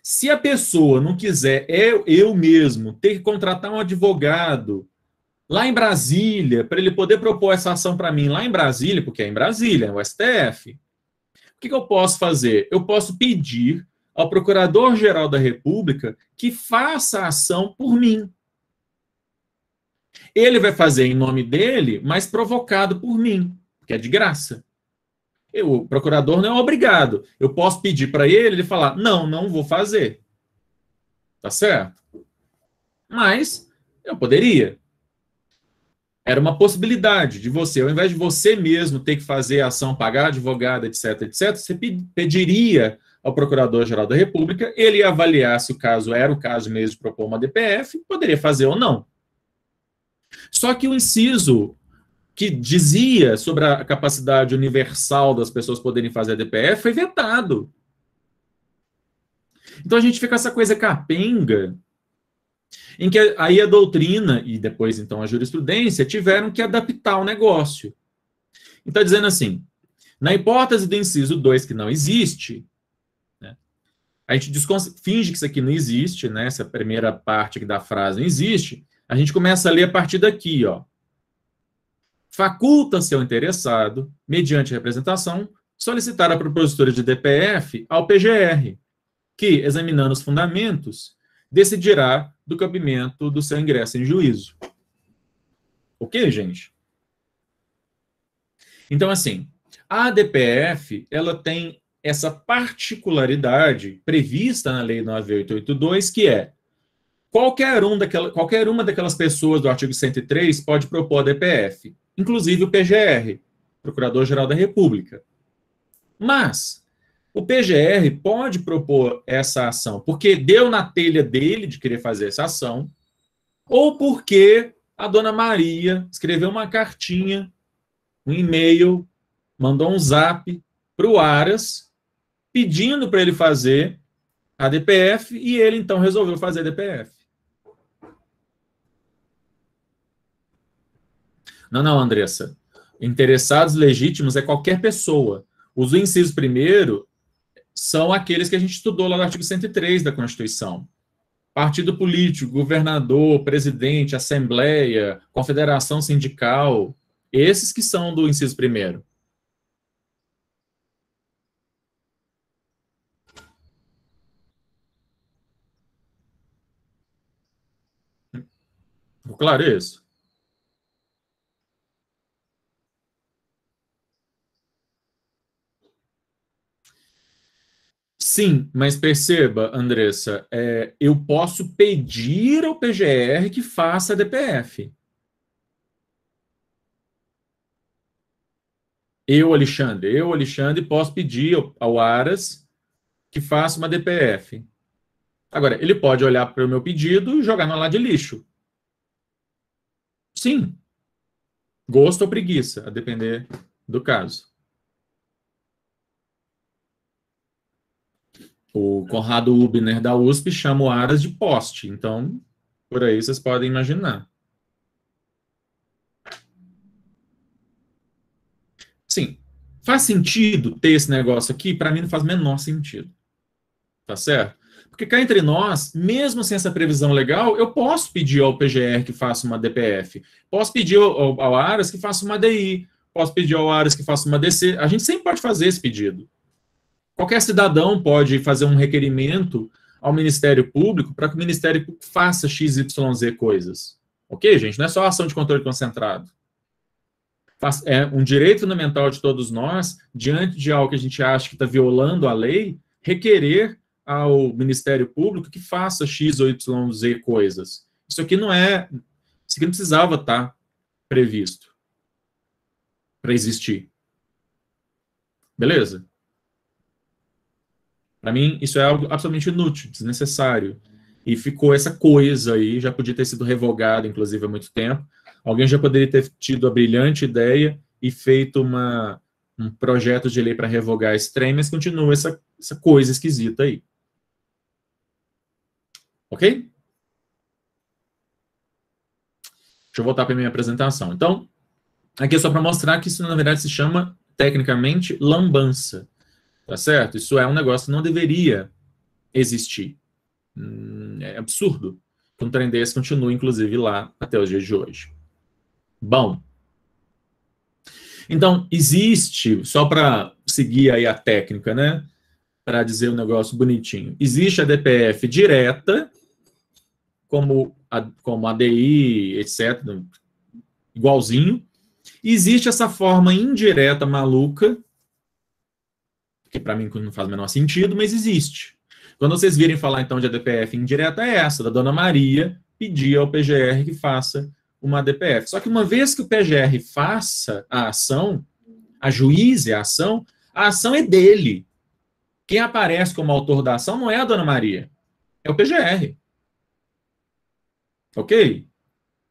Se a pessoa não quiser, eu mesmo, ter que contratar um advogado lá em Brasília, para ele poder propor essa ação para mim lá em Brasília, porque é em Brasília, é o STF, o que eu posso fazer? Eu posso pedir ao Procurador-Geral da República que faça a ação por mim. Ele vai fazer em nome dele, mas provocado por mim, que é de graça. O procurador não é obrigado. Eu posso pedir para ele falar, não vou fazer. Tá certo? Mas eu poderia. Era uma possibilidade de você, ao invés de você mesmo ter que fazer a ação, pagar advogado, etc., você pediria ao Procurador-Geral da República, ele ia avaliar se o caso era o caso mesmo de propor uma DPF, poderia fazer ou não. Só que o inciso que dizia sobre a capacidade universal das pessoas poderem fazer a DPF foi vetado. Então a gente fica com essa coisa capenga, em que aí a doutrina e depois então a jurisprudência tiveram que adaptar o negócio. Então dizendo assim, na hipótese do inciso 2 que não existe, né, a gente finge que isso aqui não existe, né? Essa primeira parte aqui da frase não existe. A gente começa a ler a partir daqui, ó. Faculta-se ao interessado, mediante representação, solicitar a propositura de DPF ao PGR, que, examinando os fundamentos, decidirá do cabimento do seu ingresso em juízo. Ok, gente? Então, assim, a DPF, ela tem essa particularidade prevista na Lei 9882, que é qualquer uma daquelas pessoas do artigo 103 pode propor a DPF, inclusive o PGR, Procurador-Geral da República. Mas o PGR pode propor essa ação porque deu na telha dele de querer fazer essa ação, ou porque a dona Maria escreveu uma cartinha, um e-mail, mandou um zap para o Aras, pedindo para ele fazer a DPF, e ele então resolveu fazer a DPF. Não, Andressa. Interessados legítimos é qualquer pessoa. Os incisos primeiro são aqueles que a gente estudou lá no artigo 103 da Constituição. Partido político, governador, presidente, assembleia, confederação sindical, esses que são do inciso primeiro. Ficou claro isso? Sim, mas perceba, Andressa, eu posso pedir ao PGR que faça a DPF. Eu, Alexandre, posso pedir ao Aras que faça uma DPF. Agora, ele pode olhar para o meu pedido e jogar no lado de lixo. Sim. Gosto ou preguiça, a depender do caso. O Conrado Hübner da USP chama o Aras de poste, então, por aí vocês podem imaginar. Sim. Faz sentido ter esse negócio aqui? Para mim não faz o menor sentido. Tá certo? Porque cá entre nós, mesmo sem essa previsão legal, eu posso pedir ao PGR que faça uma DPF, posso pedir ao Aras que faça uma DI, posso pedir ao Aras que faça uma DC. A gente sempre pode fazer esse pedido. Qualquer cidadão pode fazer um requerimento ao Ministério Público para que o Ministério Público faça XYZ coisas. Ok, gente? Não é só ação de controle concentrado. É um direito fundamental de todos nós, diante de algo que a gente acha que está violando a lei, requerer ao Ministério Público que faça X ou YZ coisas. Isso aqui não precisava estar previsto para existir. Beleza? Para mim, isso é algo absolutamente inútil, desnecessário. E ficou essa coisa aí, já podia ter sido revogado, inclusive, há muito tempo. Alguém já poderia ter tido a brilhante ideia e feito um projeto de lei para revogar esse trem, mas continua essa coisa esquisita aí. Ok? Deixa eu voltar para a minha apresentação. Então, aqui é só para mostrar que isso, na verdade, se chama, tecnicamente, lambança. Tá certo? Isso é um negócio que não deveria existir. É absurdo que um trem desse continue, inclusive, lá até os dias de hoje. Bom, então, existe, só para seguir aí a técnica, né? Para dizer um negócio bonitinho. Existe a DPF direta, como a DI, etc., igualzinho. Existe essa forma indireta maluca, que para mim não faz o menor sentido, mas existe. Quando vocês virem falar, então, de DPF indireta, é essa, da dona Maria pedir ao PGR que faça uma DPF. Só que uma vez que o PGR faça a ação, ajuize a ação é dele. Quem aparece como autor da ação não é a dona Maria, é o PGR. Ok?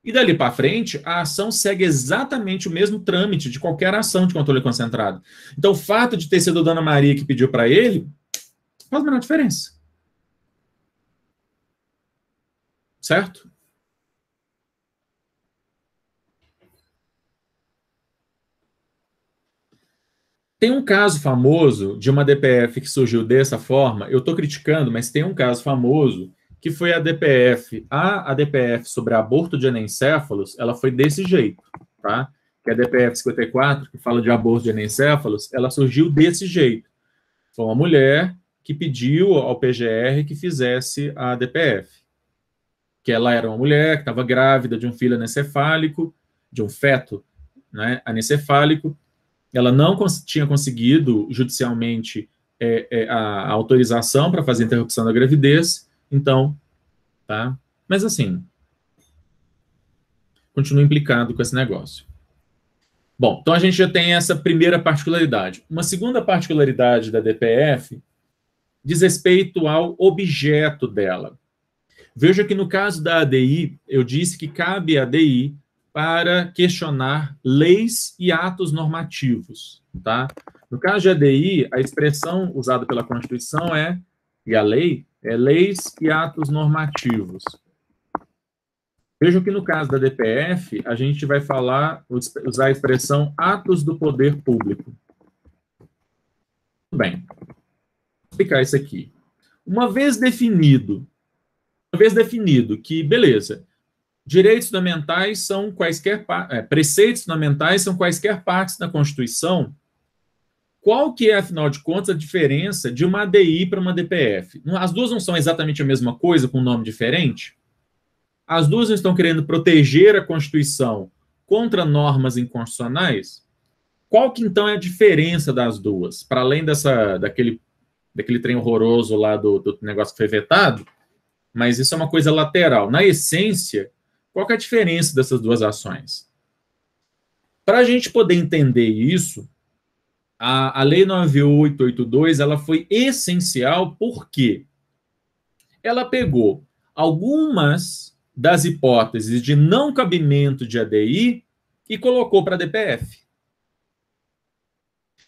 E dali para frente, a ação segue exatamente o mesmo trâmite de qualquer ação de controle concentrado. Então, o fato de ter sido a dona Maria que pediu para ele, faz a menor diferença. Certo? Tem um caso famoso de uma DPF que surgiu dessa forma, eu estou criticando, mas tem um caso famoso que foi a DPF. A DPF sobre aborto de anencéfalos, ela foi desse jeito, tá? Que é a DPF 54, que fala de aborto de anencéfalos, ela surgiu desse jeito. Foi uma mulher que pediu ao PGR que fizesse a DPF. Que ela era uma mulher que estava grávida de um filho anencefálico, de um feto, né, anencefálico. Ela não tinha conseguido judicialmente a autorização para fazer a interrupção da gravidez, então, tá? Mas assim, continua implicado com esse negócio. Bom, então a gente já tem essa primeira particularidade. Uma segunda particularidade da DPF diz respeito ao objeto dela. Veja que no caso da ADI, eu disse que cabe à ADI para questionar leis e atos normativos, tá? No caso de ADI, a expressão usada pela Constituição e a lei, é leis e atos normativos. Veja que no caso da DPF, a gente vai usar a expressão atos do poder público. Bem, vou explicar isso aqui. Uma vez definido que, beleza, direitos fundamentais são quaisquer preceitos fundamentais são quaisquer partes da Constituição. Qual que é, afinal de contas, a diferença de uma ADI para uma DPF? As duas não são exatamente a mesma coisa, com um nome diferente? As duas não estão querendo proteger a Constituição contra normas inconstitucionais? Qual que, então, é a diferença das duas? Para além daquele trem horroroso lá do negócio que foi vetado, mas isso é uma coisa lateral. Na essência, qual que é a diferença dessas duas ações? Para a gente poder entender isso, a Lei 9882 ela foi essencial porque ela pegou algumas das hipóteses de não cabimento de ADI e colocou para a DPF.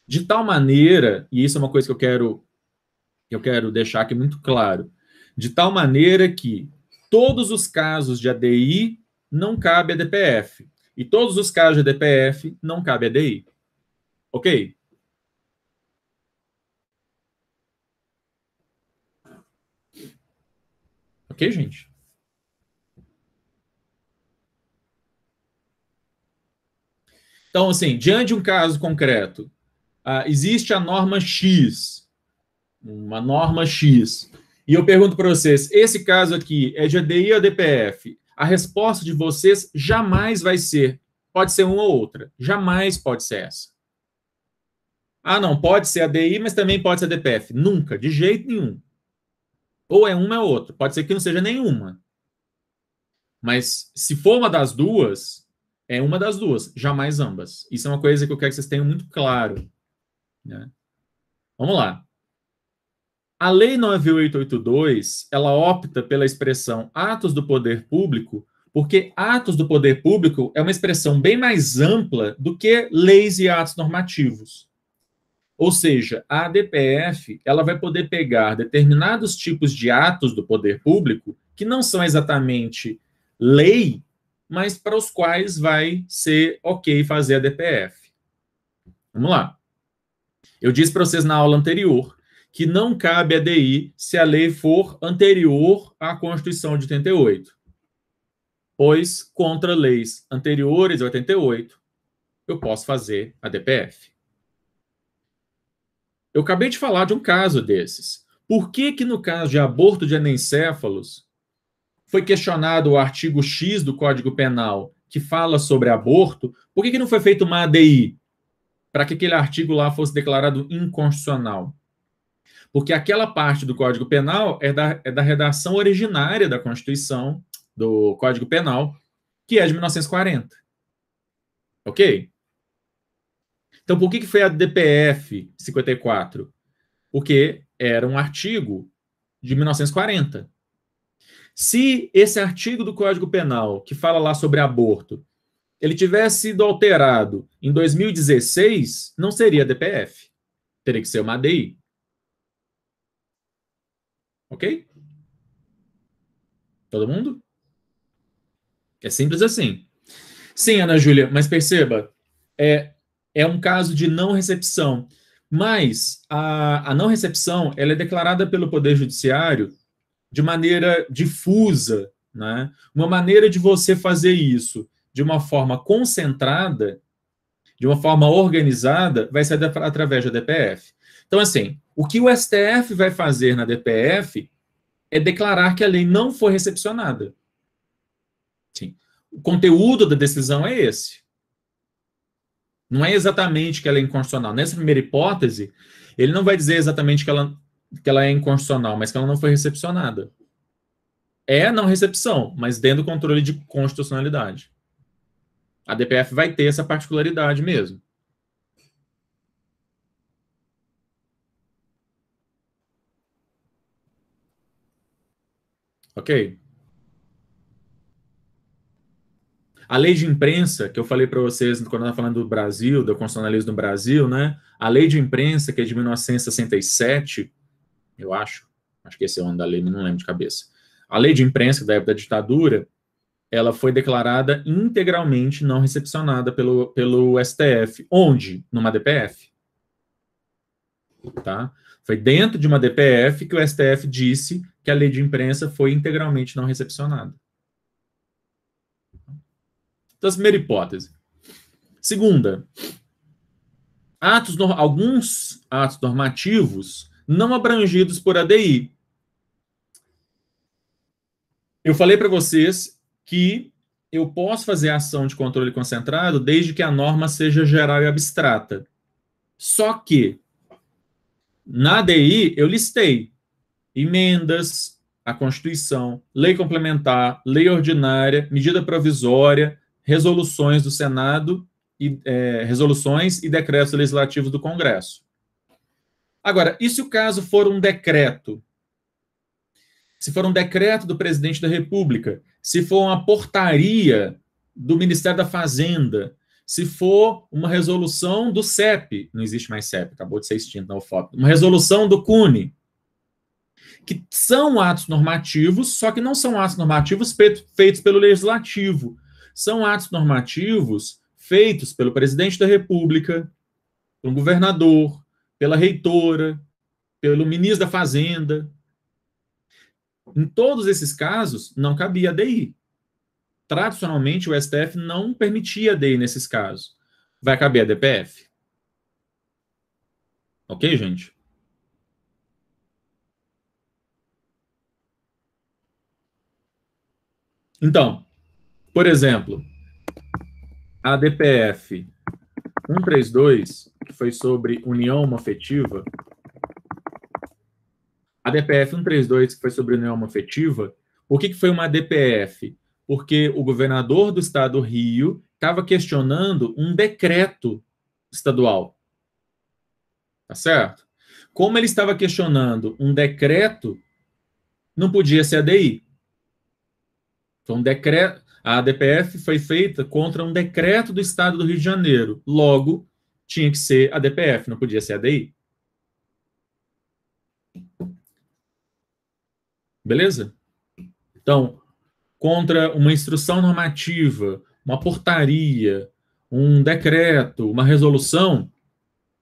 De tal maneira, e isso é uma coisa que eu quero deixar aqui muito claro, de tal maneira que todos os casos de ADI não cabe a DPF. E todos os casos de DPF não cabe a ADI. Ok? Ok, gente? Então, assim, diante de um caso concreto, existe a norma X, uma norma X, e eu pergunto para vocês, esse caso aqui é de ADI ou DPF? A resposta de vocês jamais vai ser, pode ser uma ou outra, jamais pode ser essa. Ah, não, pode ser ADI, mas também pode ser DPF. Nunca, de jeito nenhum. Ou é uma ou outra, pode ser que não seja nenhuma. Mas se for uma das duas, é uma das duas, jamais ambas. Isso é uma coisa que eu quero que vocês tenham muito claro, né? Vamos lá. A Lei 9882, ela opta pela expressão atos do poder público, porque atos do poder público é uma expressão bem mais ampla do que leis e atos normativos. Ou seja, a DPF ela vai poder pegar determinados tipos de atos do poder público que não são exatamente lei, mas para os quais vai ser ok fazer a DPF. Vamos lá. Eu disse para vocês na aula anterior que não cabe ADI se a lei for anterior à Constituição de 88. Pois, contra leis anteriores a 88, eu posso fazer a DPF. Eu acabei de falar de um caso desses. Por que no caso de aborto de anencéfalos foi questionado o artigo X do Código Penal que fala sobre aborto? Por que não foi feita uma ADI para que aquele artigo lá fosse declarado inconstitucional? Porque aquela parte do Código Penal é da redação originária da Constituição, do Código Penal, que é de 1940. Ok? Então, por que foi a DPF 54? Porque era um artigo de 1940. Se esse artigo do Código Penal, que fala lá sobre aborto, ele tivesse sido alterado em 2016, não seria DPF. Teria que ser uma ADI. Ok? Todo mundo? É simples assim. Sim, Ana Júlia, mas perceba, é um caso de não recepção. Mas a não recepção, ela é declarada pelo Poder Judiciário de maneira difusa, né? Uma maneira de você fazer isso de uma forma concentrada, de uma forma organizada, vai ser através da DPF. Então, assim, o que o STF vai fazer na DPF é declarar que a lei não foi recepcionada. Sim. O conteúdo da decisão é esse. Não é exatamente que ela é inconstitucional. Nessa primeira hipótese, ele não vai dizer exatamente que ela é inconstitucional, mas que ela não foi recepcionada. É não recepção, mas dentro do controle de constitucionalidade. A DPF vai ter essa particularidade mesmo. Ok? A lei de imprensa, que eu falei para vocês quando eu estava falando do Brasil, do constitucionalismo no Brasil, né? A lei de imprensa, que é de 1967, eu acho que esse é o ano da lei, mas não lembro de cabeça. A lei de imprensa, da época da ditadura, ela foi declarada integralmente não recepcionada pelo STF. Onde? Numa DPF. Tá? Foi dentro de uma DPF que o STF disse que a lei de imprensa foi integralmente não recepcionada. Então, a primeira hipótese. Segunda, alguns atos normativos não abrangidos por ADI. Eu falei para vocês que eu posso fazer ação de controle concentrado desde que a norma seja geral e abstrata. Só que, na ADI, eu listei emendas à Constituição, lei complementar, lei ordinária, medida provisória, resoluções do Senado, resoluções e decretos legislativos do Congresso. Agora, e se o caso for um decreto? Se for um decreto do presidente da República, se for uma portaria do Ministério da Fazenda, se for uma resolução do CEP, não existe mais CEP, acabou de ser extinto na UFOP, uma resolução do CUNE, que são atos normativos, só que não são atos normativos feitos pelo Legislativo. São atos normativos feitos pelo presidente da República, pelo governador, pela reitora, pelo ministro da Fazenda. Em todos esses casos, não cabia ADI. Tradicionalmente, o STF não permitia ADI nesses casos. Vai caber a DPF. Ok, gente? Então, por exemplo, a DPF 132, que foi sobre união homoafetiva, a DPF 132, que foi sobre união homoafetiva, por que foi uma DPF? Porque o governador do estado do Rio estava questionando um decreto estadual. Tá certo? Como ele estava questionando um decreto, não podia ser ADI. Então, a DPF foi feita contra um decreto do estado do Rio de Janeiro. Logo, tinha que ser a DPF, não podia ser a ADI. Beleza? Então, contra uma instrução normativa, uma portaria, um decreto, uma resolução,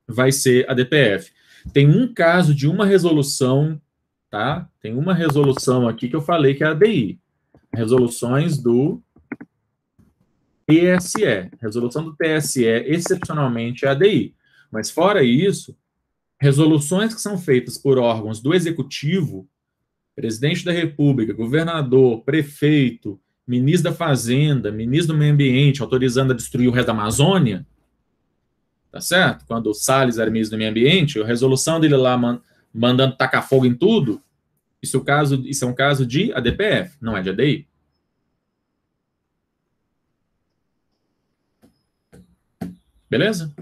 vai ser a DPF. Tem um caso de uma resolução, tá? Tem uma resolução aqui que eu falei que é a ADI. Resoluções do TSE. Resolução do TSE, excepcionalmente, é a ADI. Mas, fora isso, resoluções que são feitas por órgãos do Executivo, presidente da República, governador, prefeito, ministro da Fazenda, ministro do Meio Ambiente, autorizando a destruir o resto da Amazônia, tá certo? Quando o Salles era ministro do Meio Ambiente, a resolução dele lá mandando tacar fogo em tudo, isso é um caso de ADPF, não é de ADI. Beleza?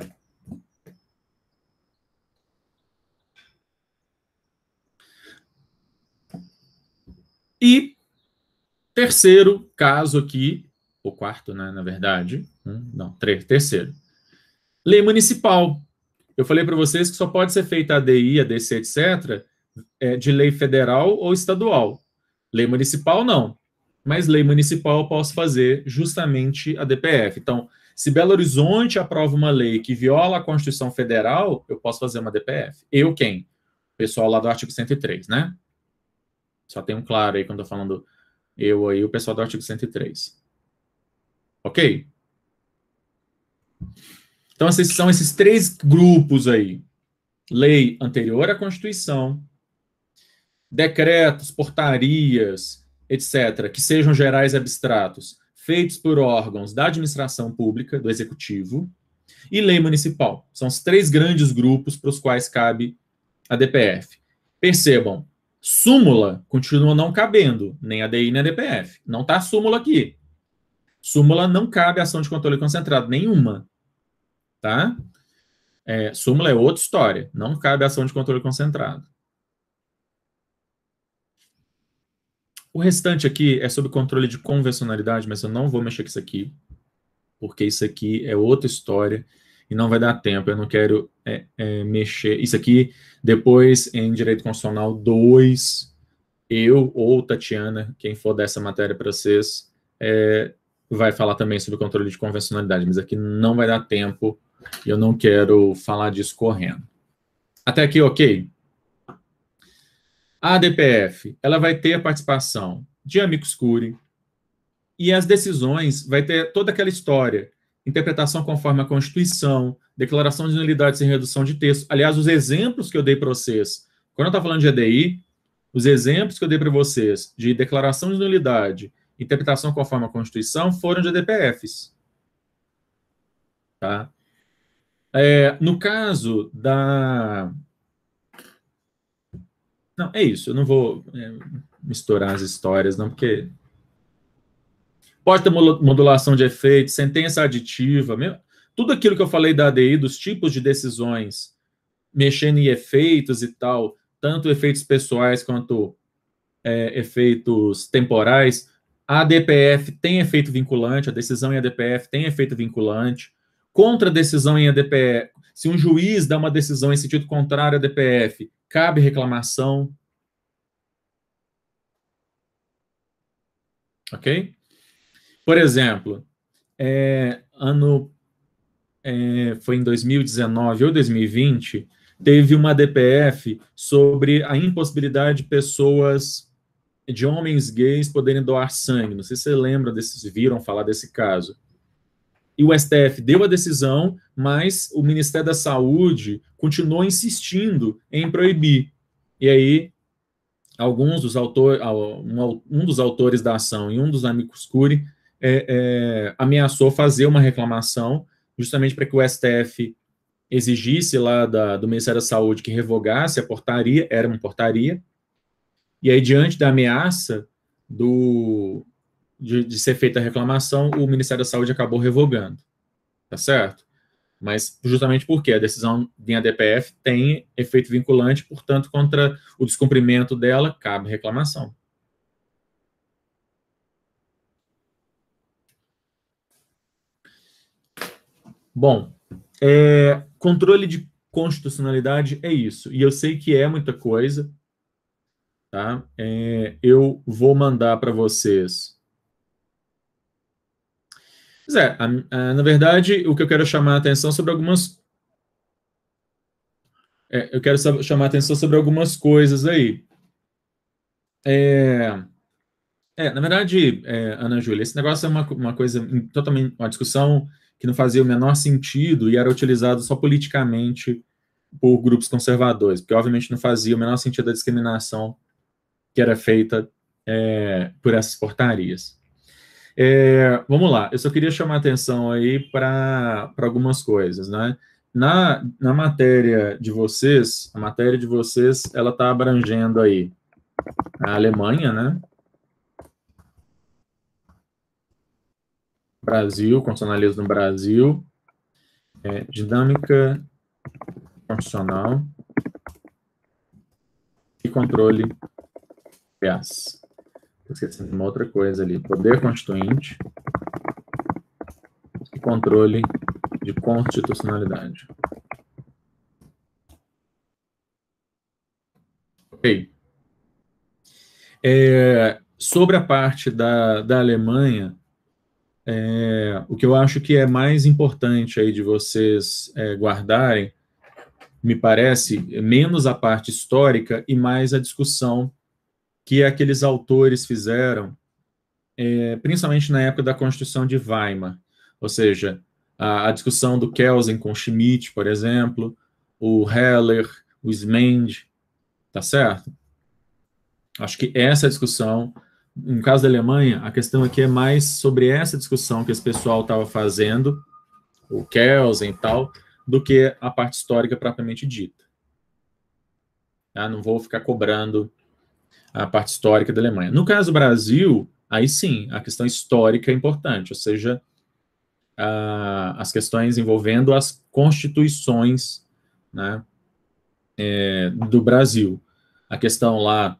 E terceiro caso aqui, o quarto, né, na verdade, terceiro. Lei municipal. Eu falei para vocês que só pode ser feita ADI, ADC, etc., de lei federal ou estadual. Lei municipal, não. Mas lei municipal eu posso fazer justamente a DPF. Então, Se Belo Horizonte aprova uma lei que viola a Constituição Federal, eu posso fazer uma DPF. Eu quem? O pessoal lá do artigo 103, né? Só tem um claro aí quando eu tô falando eu aí, o pessoal do artigo 103. Ok? Então, são esses 3 grupos aí. Lei anterior à Constituição, decretos, portarias, etc., que sejam gerais e abstratos, feitos por órgãos da administração pública, do executivo, e lei municipal. São os 3 grandes grupos para os quais cabe a DPF. Percebam, súmula continua não cabendo, nem a DI nem a DPF. Não está súmula aqui. Súmula não cabe ação de controle concentrado, nenhuma. Tá? Súmula é outra história. Não cabe ação de controle concentrado. O restante aqui é sobre controle de convencionalidade, mas eu não vou mexer com isso aqui, porque isso aqui é outra história e não vai dar tempo. Eu não quero mexer. Isso aqui, depois, em Direito Constitucional 2, eu ou Tatiana, quem for dessa matéria para vocês, vai falar também sobre controle de convencionalidade, mas aqui não vai dar tempo e eu não quero falar disso correndo. Até aqui, ok? A DPF, ela vai ter a participação de amicus curiae e as decisões vai ter toda aquela história, interpretação conforme a Constituição, declaração de nulidade sem redução de texto. Aliás, os exemplos que eu dei para vocês, quando eu estava falando de EDI, os exemplos que eu dei para vocês de declaração de nulidade, interpretação conforme a Constituição, foram de DPFs. Tá? No caso da... Não, é isso, eu não vou misturar as histórias, não, porque pode ter modulação de efeitos, sentença aditiva, tudo aquilo que eu falei da ADI, dos tipos de decisões, mexendo em efeitos e tal, tanto efeitos pessoais quanto efeitos temporais, a ADPF tem efeito vinculante, a decisão em ADPF tem efeito vinculante, contra a decisão em ADPF, se um juiz dá uma decisão em sentido contrário à ADPF, cabe reclamação. Ok? Por exemplo, foi em 2019 ou 2020, teve uma DPF sobre a impossibilidade de pessoas, de homens gays, poderem doar sangue. Não sei se você lembra viram falar desse caso. E o STF deu a decisão, mas o Ministério da Saúde continuou insistindo em proibir. E aí, um dos autores da ação e um dos amicus curiae ameaçou fazer uma reclamação, justamente para que o STF exigisse lá do Ministério da Saúde que revogasse a portaria, era uma portaria, e aí, diante da ameaça de ser feita a reclamação, o Ministério da Saúde acabou revogando, tá certo? Mas justamente porque a decisão em ADPF tem efeito vinculante, portanto, contra o descumprimento dela, cabe reclamação. Bom, controle de constitucionalidade é isso, e eu sei que é muita coisa, tá? Eu vou mandar para vocês. Na verdade, o que eu quero chamar a atenção sobre algumas... eu quero chamar a atenção sobre algumas coisas aí. Na verdade, Ana Júlia, esse negócio é uma coisa totalmente... uma discussão que não fazia o menor sentido e era utilizado só politicamente por grupos conservadores, porque, obviamente, não fazia o menor sentido a discriminação que era feita por essas portarias. Vamos lá, eu só queria chamar a atenção aí para algumas coisas, né? Na matéria de vocês, ela está abrangendo aí a Alemanha, né? Brasil, constitucionalismo no Brasil, dinâmica constitucional e controle, aliás, estou esquecendo de uma outra coisa ali, poder constituinte e controle de constitucionalidade. Ok. Sobre a parte da Alemanha, o que eu acho que é mais importante aí de vocês guardarem, me parece, menos a parte histórica e mais a discussão que aqueles autores fizeram, principalmente na época da Constituição de Weimar, ou seja, a discussão do Kelsen com Schmitt, por exemplo, o Heller, o Smend, tá certo? Acho que essa discussão, no caso da Alemanha, a questão aqui é mais sobre essa discussão que esse pessoal estava fazendo, o Kelsen e tal, do que a parte histórica propriamente dita. Não vou ficar cobrando a parte histórica da Alemanha. No caso do Brasil, aí sim, a questão histórica é importante, ou seja, as questões envolvendo as constituições, né, do Brasil. A questão lá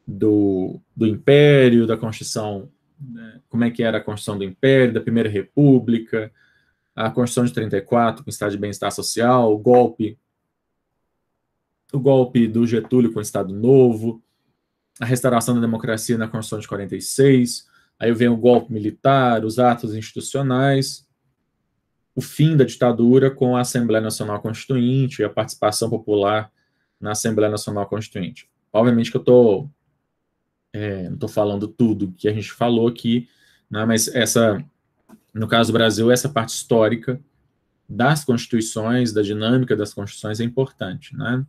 do Império, da Constituição, né, como é que era a Constituição do Império, da Primeira República, a Constituição de 34, com o Estado de Bem-Estar Social, o golpe do Getúlio com o Estado Novo, a restauração da democracia na Constituição de 46, aí vem o golpe militar, os atos institucionais, o fim da ditadura com a Assembleia Nacional Constituinte e a participação popular na Assembleia Nacional Constituinte. Obviamente que eu não estou falando tudo que a gente falou aqui, né, mas no caso do Brasil, essa parte histórica das constituições, da dinâmica das constituições é importante, né?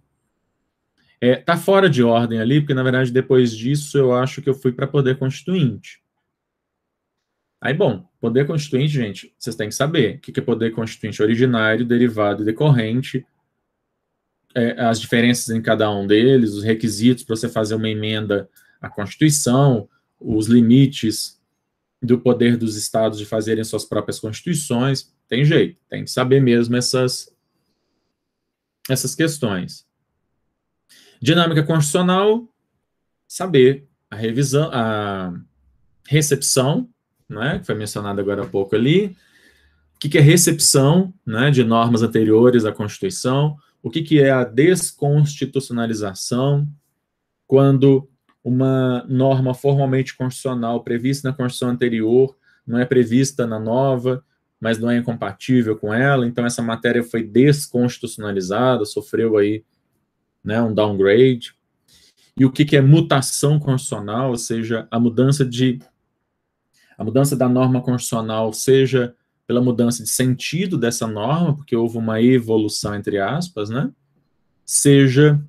Tá fora de ordem ali, porque, na verdade, depois disso, eu acho que eu fui para poder constituinte. Aí, bom, poder constituinte, gente, vocês têm que saber o que é poder constituinte originário, derivado e decorrente, as diferenças em cada um deles, os requisitos para você fazer uma emenda à Constituição, os limites do poder dos estados de fazerem suas próprias constituições. Tem jeito, tem que saber mesmo essas questões. Dinâmica constitucional, saber a revisão, a recepção, né, que foi mencionado agora há pouco ali, o que é recepção, né, de normas anteriores à Constituição, o que é a desconstitucionalização, quando uma norma formalmente constitucional prevista na Constituição anterior não é prevista na nova, mas não é incompatível com ela, então essa matéria foi desconstitucionalizada, sofreu aí, né, um downgrade. E o que é mutação constitucional, ou seja, a mudança da norma constitucional, seja pela mudança de sentido dessa norma, porque houve uma evolução, entre aspas, né, seja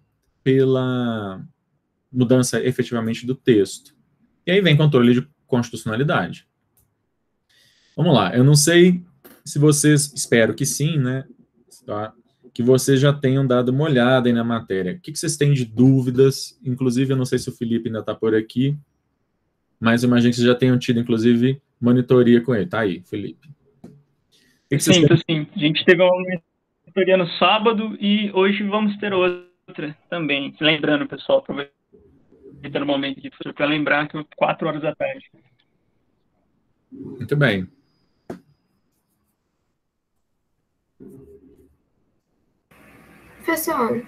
pela mudança efetivamente do texto. E aí vem controle de constitucionalidade. Vamos lá, eu não sei se vocês, espero que sim, né, tá? Que vocês já tenham dado uma olhada aí na matéria. O que vocês têm de dúvidas? Inclusive, eu não sei se o Felipe ainda está por aqui, mas eu imagino que vocês já tenham tido, inclusive, monitoria com ele. Tá aí, Felipe. Sim. A gente teve uma monitoria no sábado e hoje vamos ter outra também. Lembrando, pessoal, aproveitando o momento para lembrar que é 4 horas da tarde. Muito bem. Professor,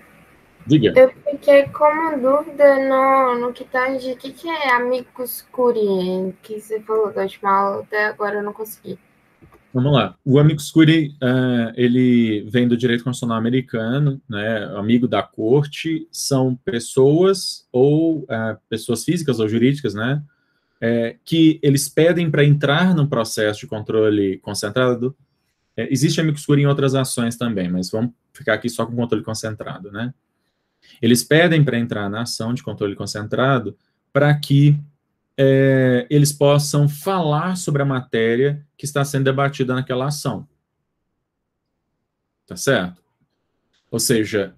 diga. Eu fiquei com uma dúvida no que tange, o que é amicus curiae, que você falou da última aula, até agora eu não consegui. Vamos lá. O amicus curiae, ele vem do direito constitucional americano, né, amigo da corte, são pessoas ou pessoas físicas ou jurídicas, né, que eles pedem para entrar num processo de controle concentrado. Existe amicus curiae em outras ações também, mas vamos ficar aqui só com controle concentrado, né? Eles pedem para entrar na ação de controle concentrado para que eles possam falar sobre a matéria que está sendo debatida naquela ação. Tá certo? Ou seja,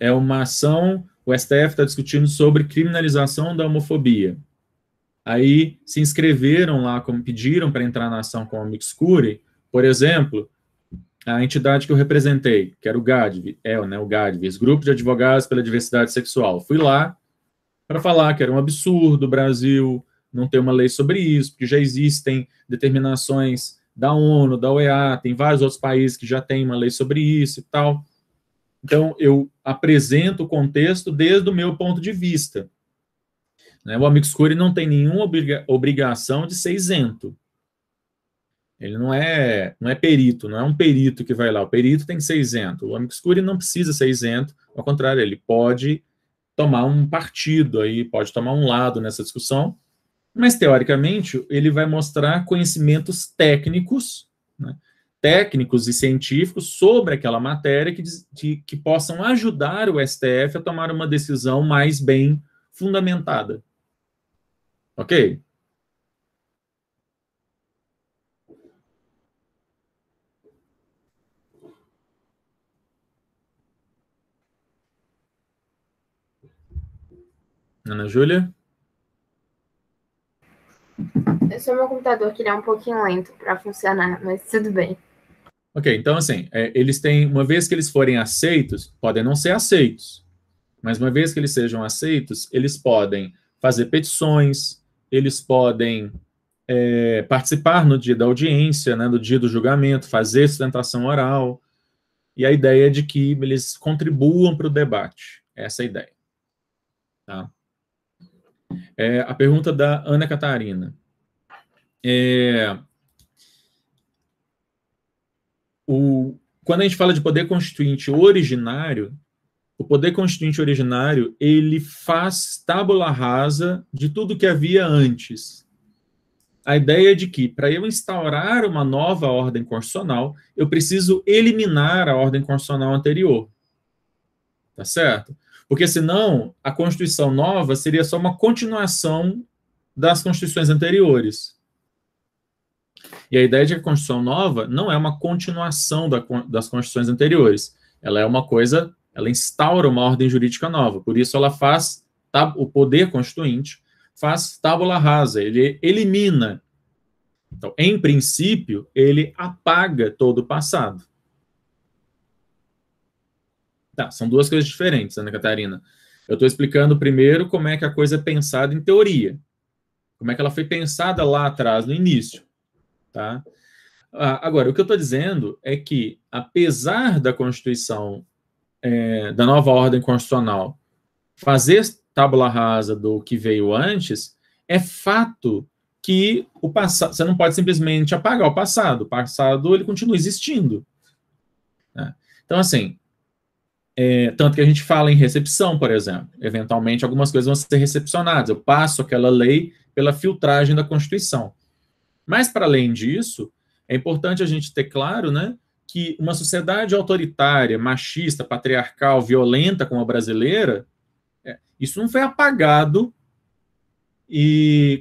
é uma ação, o STF está discutindo sobre criminalização da homofobia. Aí se inscreveram lá, como pediram para entrar na ação com amicus curiae, por exemplo, a entidade que eu representei, que era o GADV, o GADV, Grupo de Advogados pela Diversidade Sexual. Fui lá para falar que era um absurdo o Brasil não ter uma lei sobre isso, porque já existem determinações da ONU, da OEA, tem vários outros países que já têm uma lei sobre isso e tal. Então, eu apresento o contexto desde o meu ponto de vista. O amicus curiae não tem nenhuma obrigação de ser isento. Ele não é perito, não é um perito que vai lá. O perito tem que ser isento. O amicus curiae não precisa ser isento, ao contrário, ele pode tomar um partido aí, pode tomar um lado nessa discussão, mas, teoricamente, ele vai mostrar conhecimentos técnicos, né, técnicos e científicos sobre aquela matéria que possam ajudar o STF a tomar uma decisão mais bem fundamentada. Ok? Ana Júlia? Esse é o meu computador, que ele é um pouquinho lento para funcionar, mas tudo bem. Ok, então, assim, eles têm, uma vez que eles forem aceitos, podem não ser aceitos, mas uma vez que eles sejam aceitos, eles podem fazer petições, eles podem participar no dia da audiência, né, no dia do julgamento, fazer sustentação oral, e a ideia é de que eles contribuam para o debate. Essa é a ideia. Tá? A pergunta da Ana Catarina. Quando a gente fala de poder constituinte originário, o poder constituinte originário, ele faz tábula rasa de tudo que havia antes. A ideia é de que, para eu instaurar uma nova ordem constitucional, eu preciso eliminar a ordem constitucional anterior. Tá certo? Porque, senão, a Constituição nova seria só uma continuação das Constituições anteriores. E a ideia de que a Constituição nova não é uma continuação das Constituições anteriores. Ela é uma coisa, ela instaura uma ordem jurídica nova. Por isso, ela faz, o poder constituinte faz tábula rasa, ele elimina. Então, em princípio, ele apaga todo o passado. Tá, são duas coisas diferentes, Ana Catarina. Eu estou explicando primeiro como é que a coisa é pensada em teoria. Como é que ela foi pensada lá atrás, no início. Tá? Agora, o que eu estou dizendo é que, apesar da Constituição, da nova ordem constitucional, fazer tábula rasa do que veio antes, é fato que o passado, você não pode simplesmente apagar o passado ele continua existindo. Né? Então, assim, tanto que a gente fala em recepção, por exemplo. Eventualmente, algumas coisas vão ser recepcionadas. Eu passo aquela lei pela filtragem da Constituição. Mas, para além disso, é importante a gente ter claro, né, que uma sociedade autoritária, machista, patriarcal, violenta como a brasileira, isso não foi apagado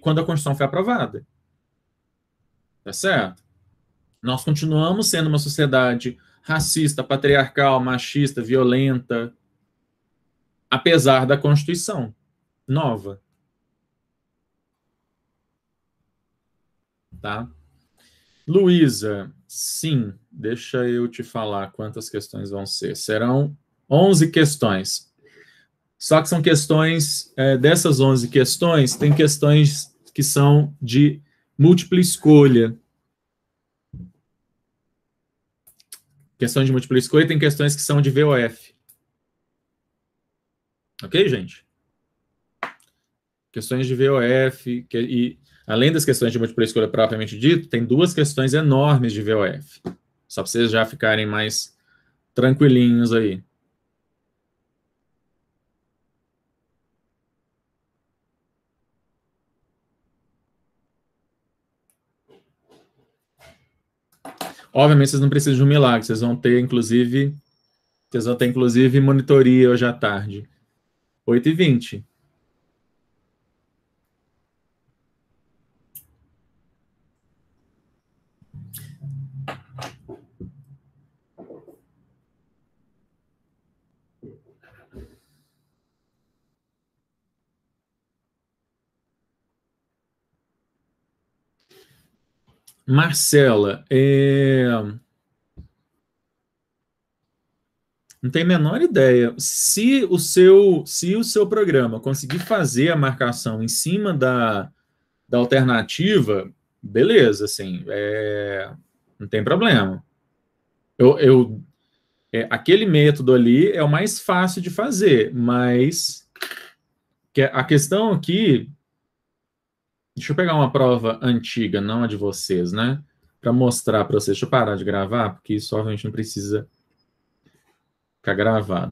quando a Constituição foi aprovada. Tá certo? Nós continuamos sendo uma sociedade racista, patriarcal, machista, violenta, apesar da Constituição nova. Tá? Luísa, sim, deixa eu te falar quantas questões vão ser. Serão 11 questões. Só que são questões, dessas 11 questões, tem questões que são de múltipla escolha. Questões de múltipla escolha, tem questões que são de VOF. Ok, gente? Questões de VOF, e além das questões de múltipla escolha propriamente dito, tem duas questões enormes de VOF. Só para vocês já ficarem mais tranquilinhos aí. Obviamente, vocês não precisam de um milagre, vocês vão ter, inclusive, monitoria hoje à tarde. 8h20. Marcela, não tem a menor ideia. Se o seu programa conseguir fazer a marcação em cima da alternativa, beleza, assim, não tem problema. Aquele método ali é o mais fácil de fazer, mas a questão aqui... Deixa eu pegar uma prova antiga, não a de vocês, né? para mostrar para vocês. Deixa eu parar de gravar, porque isso obviamente não precisa ficar gravado.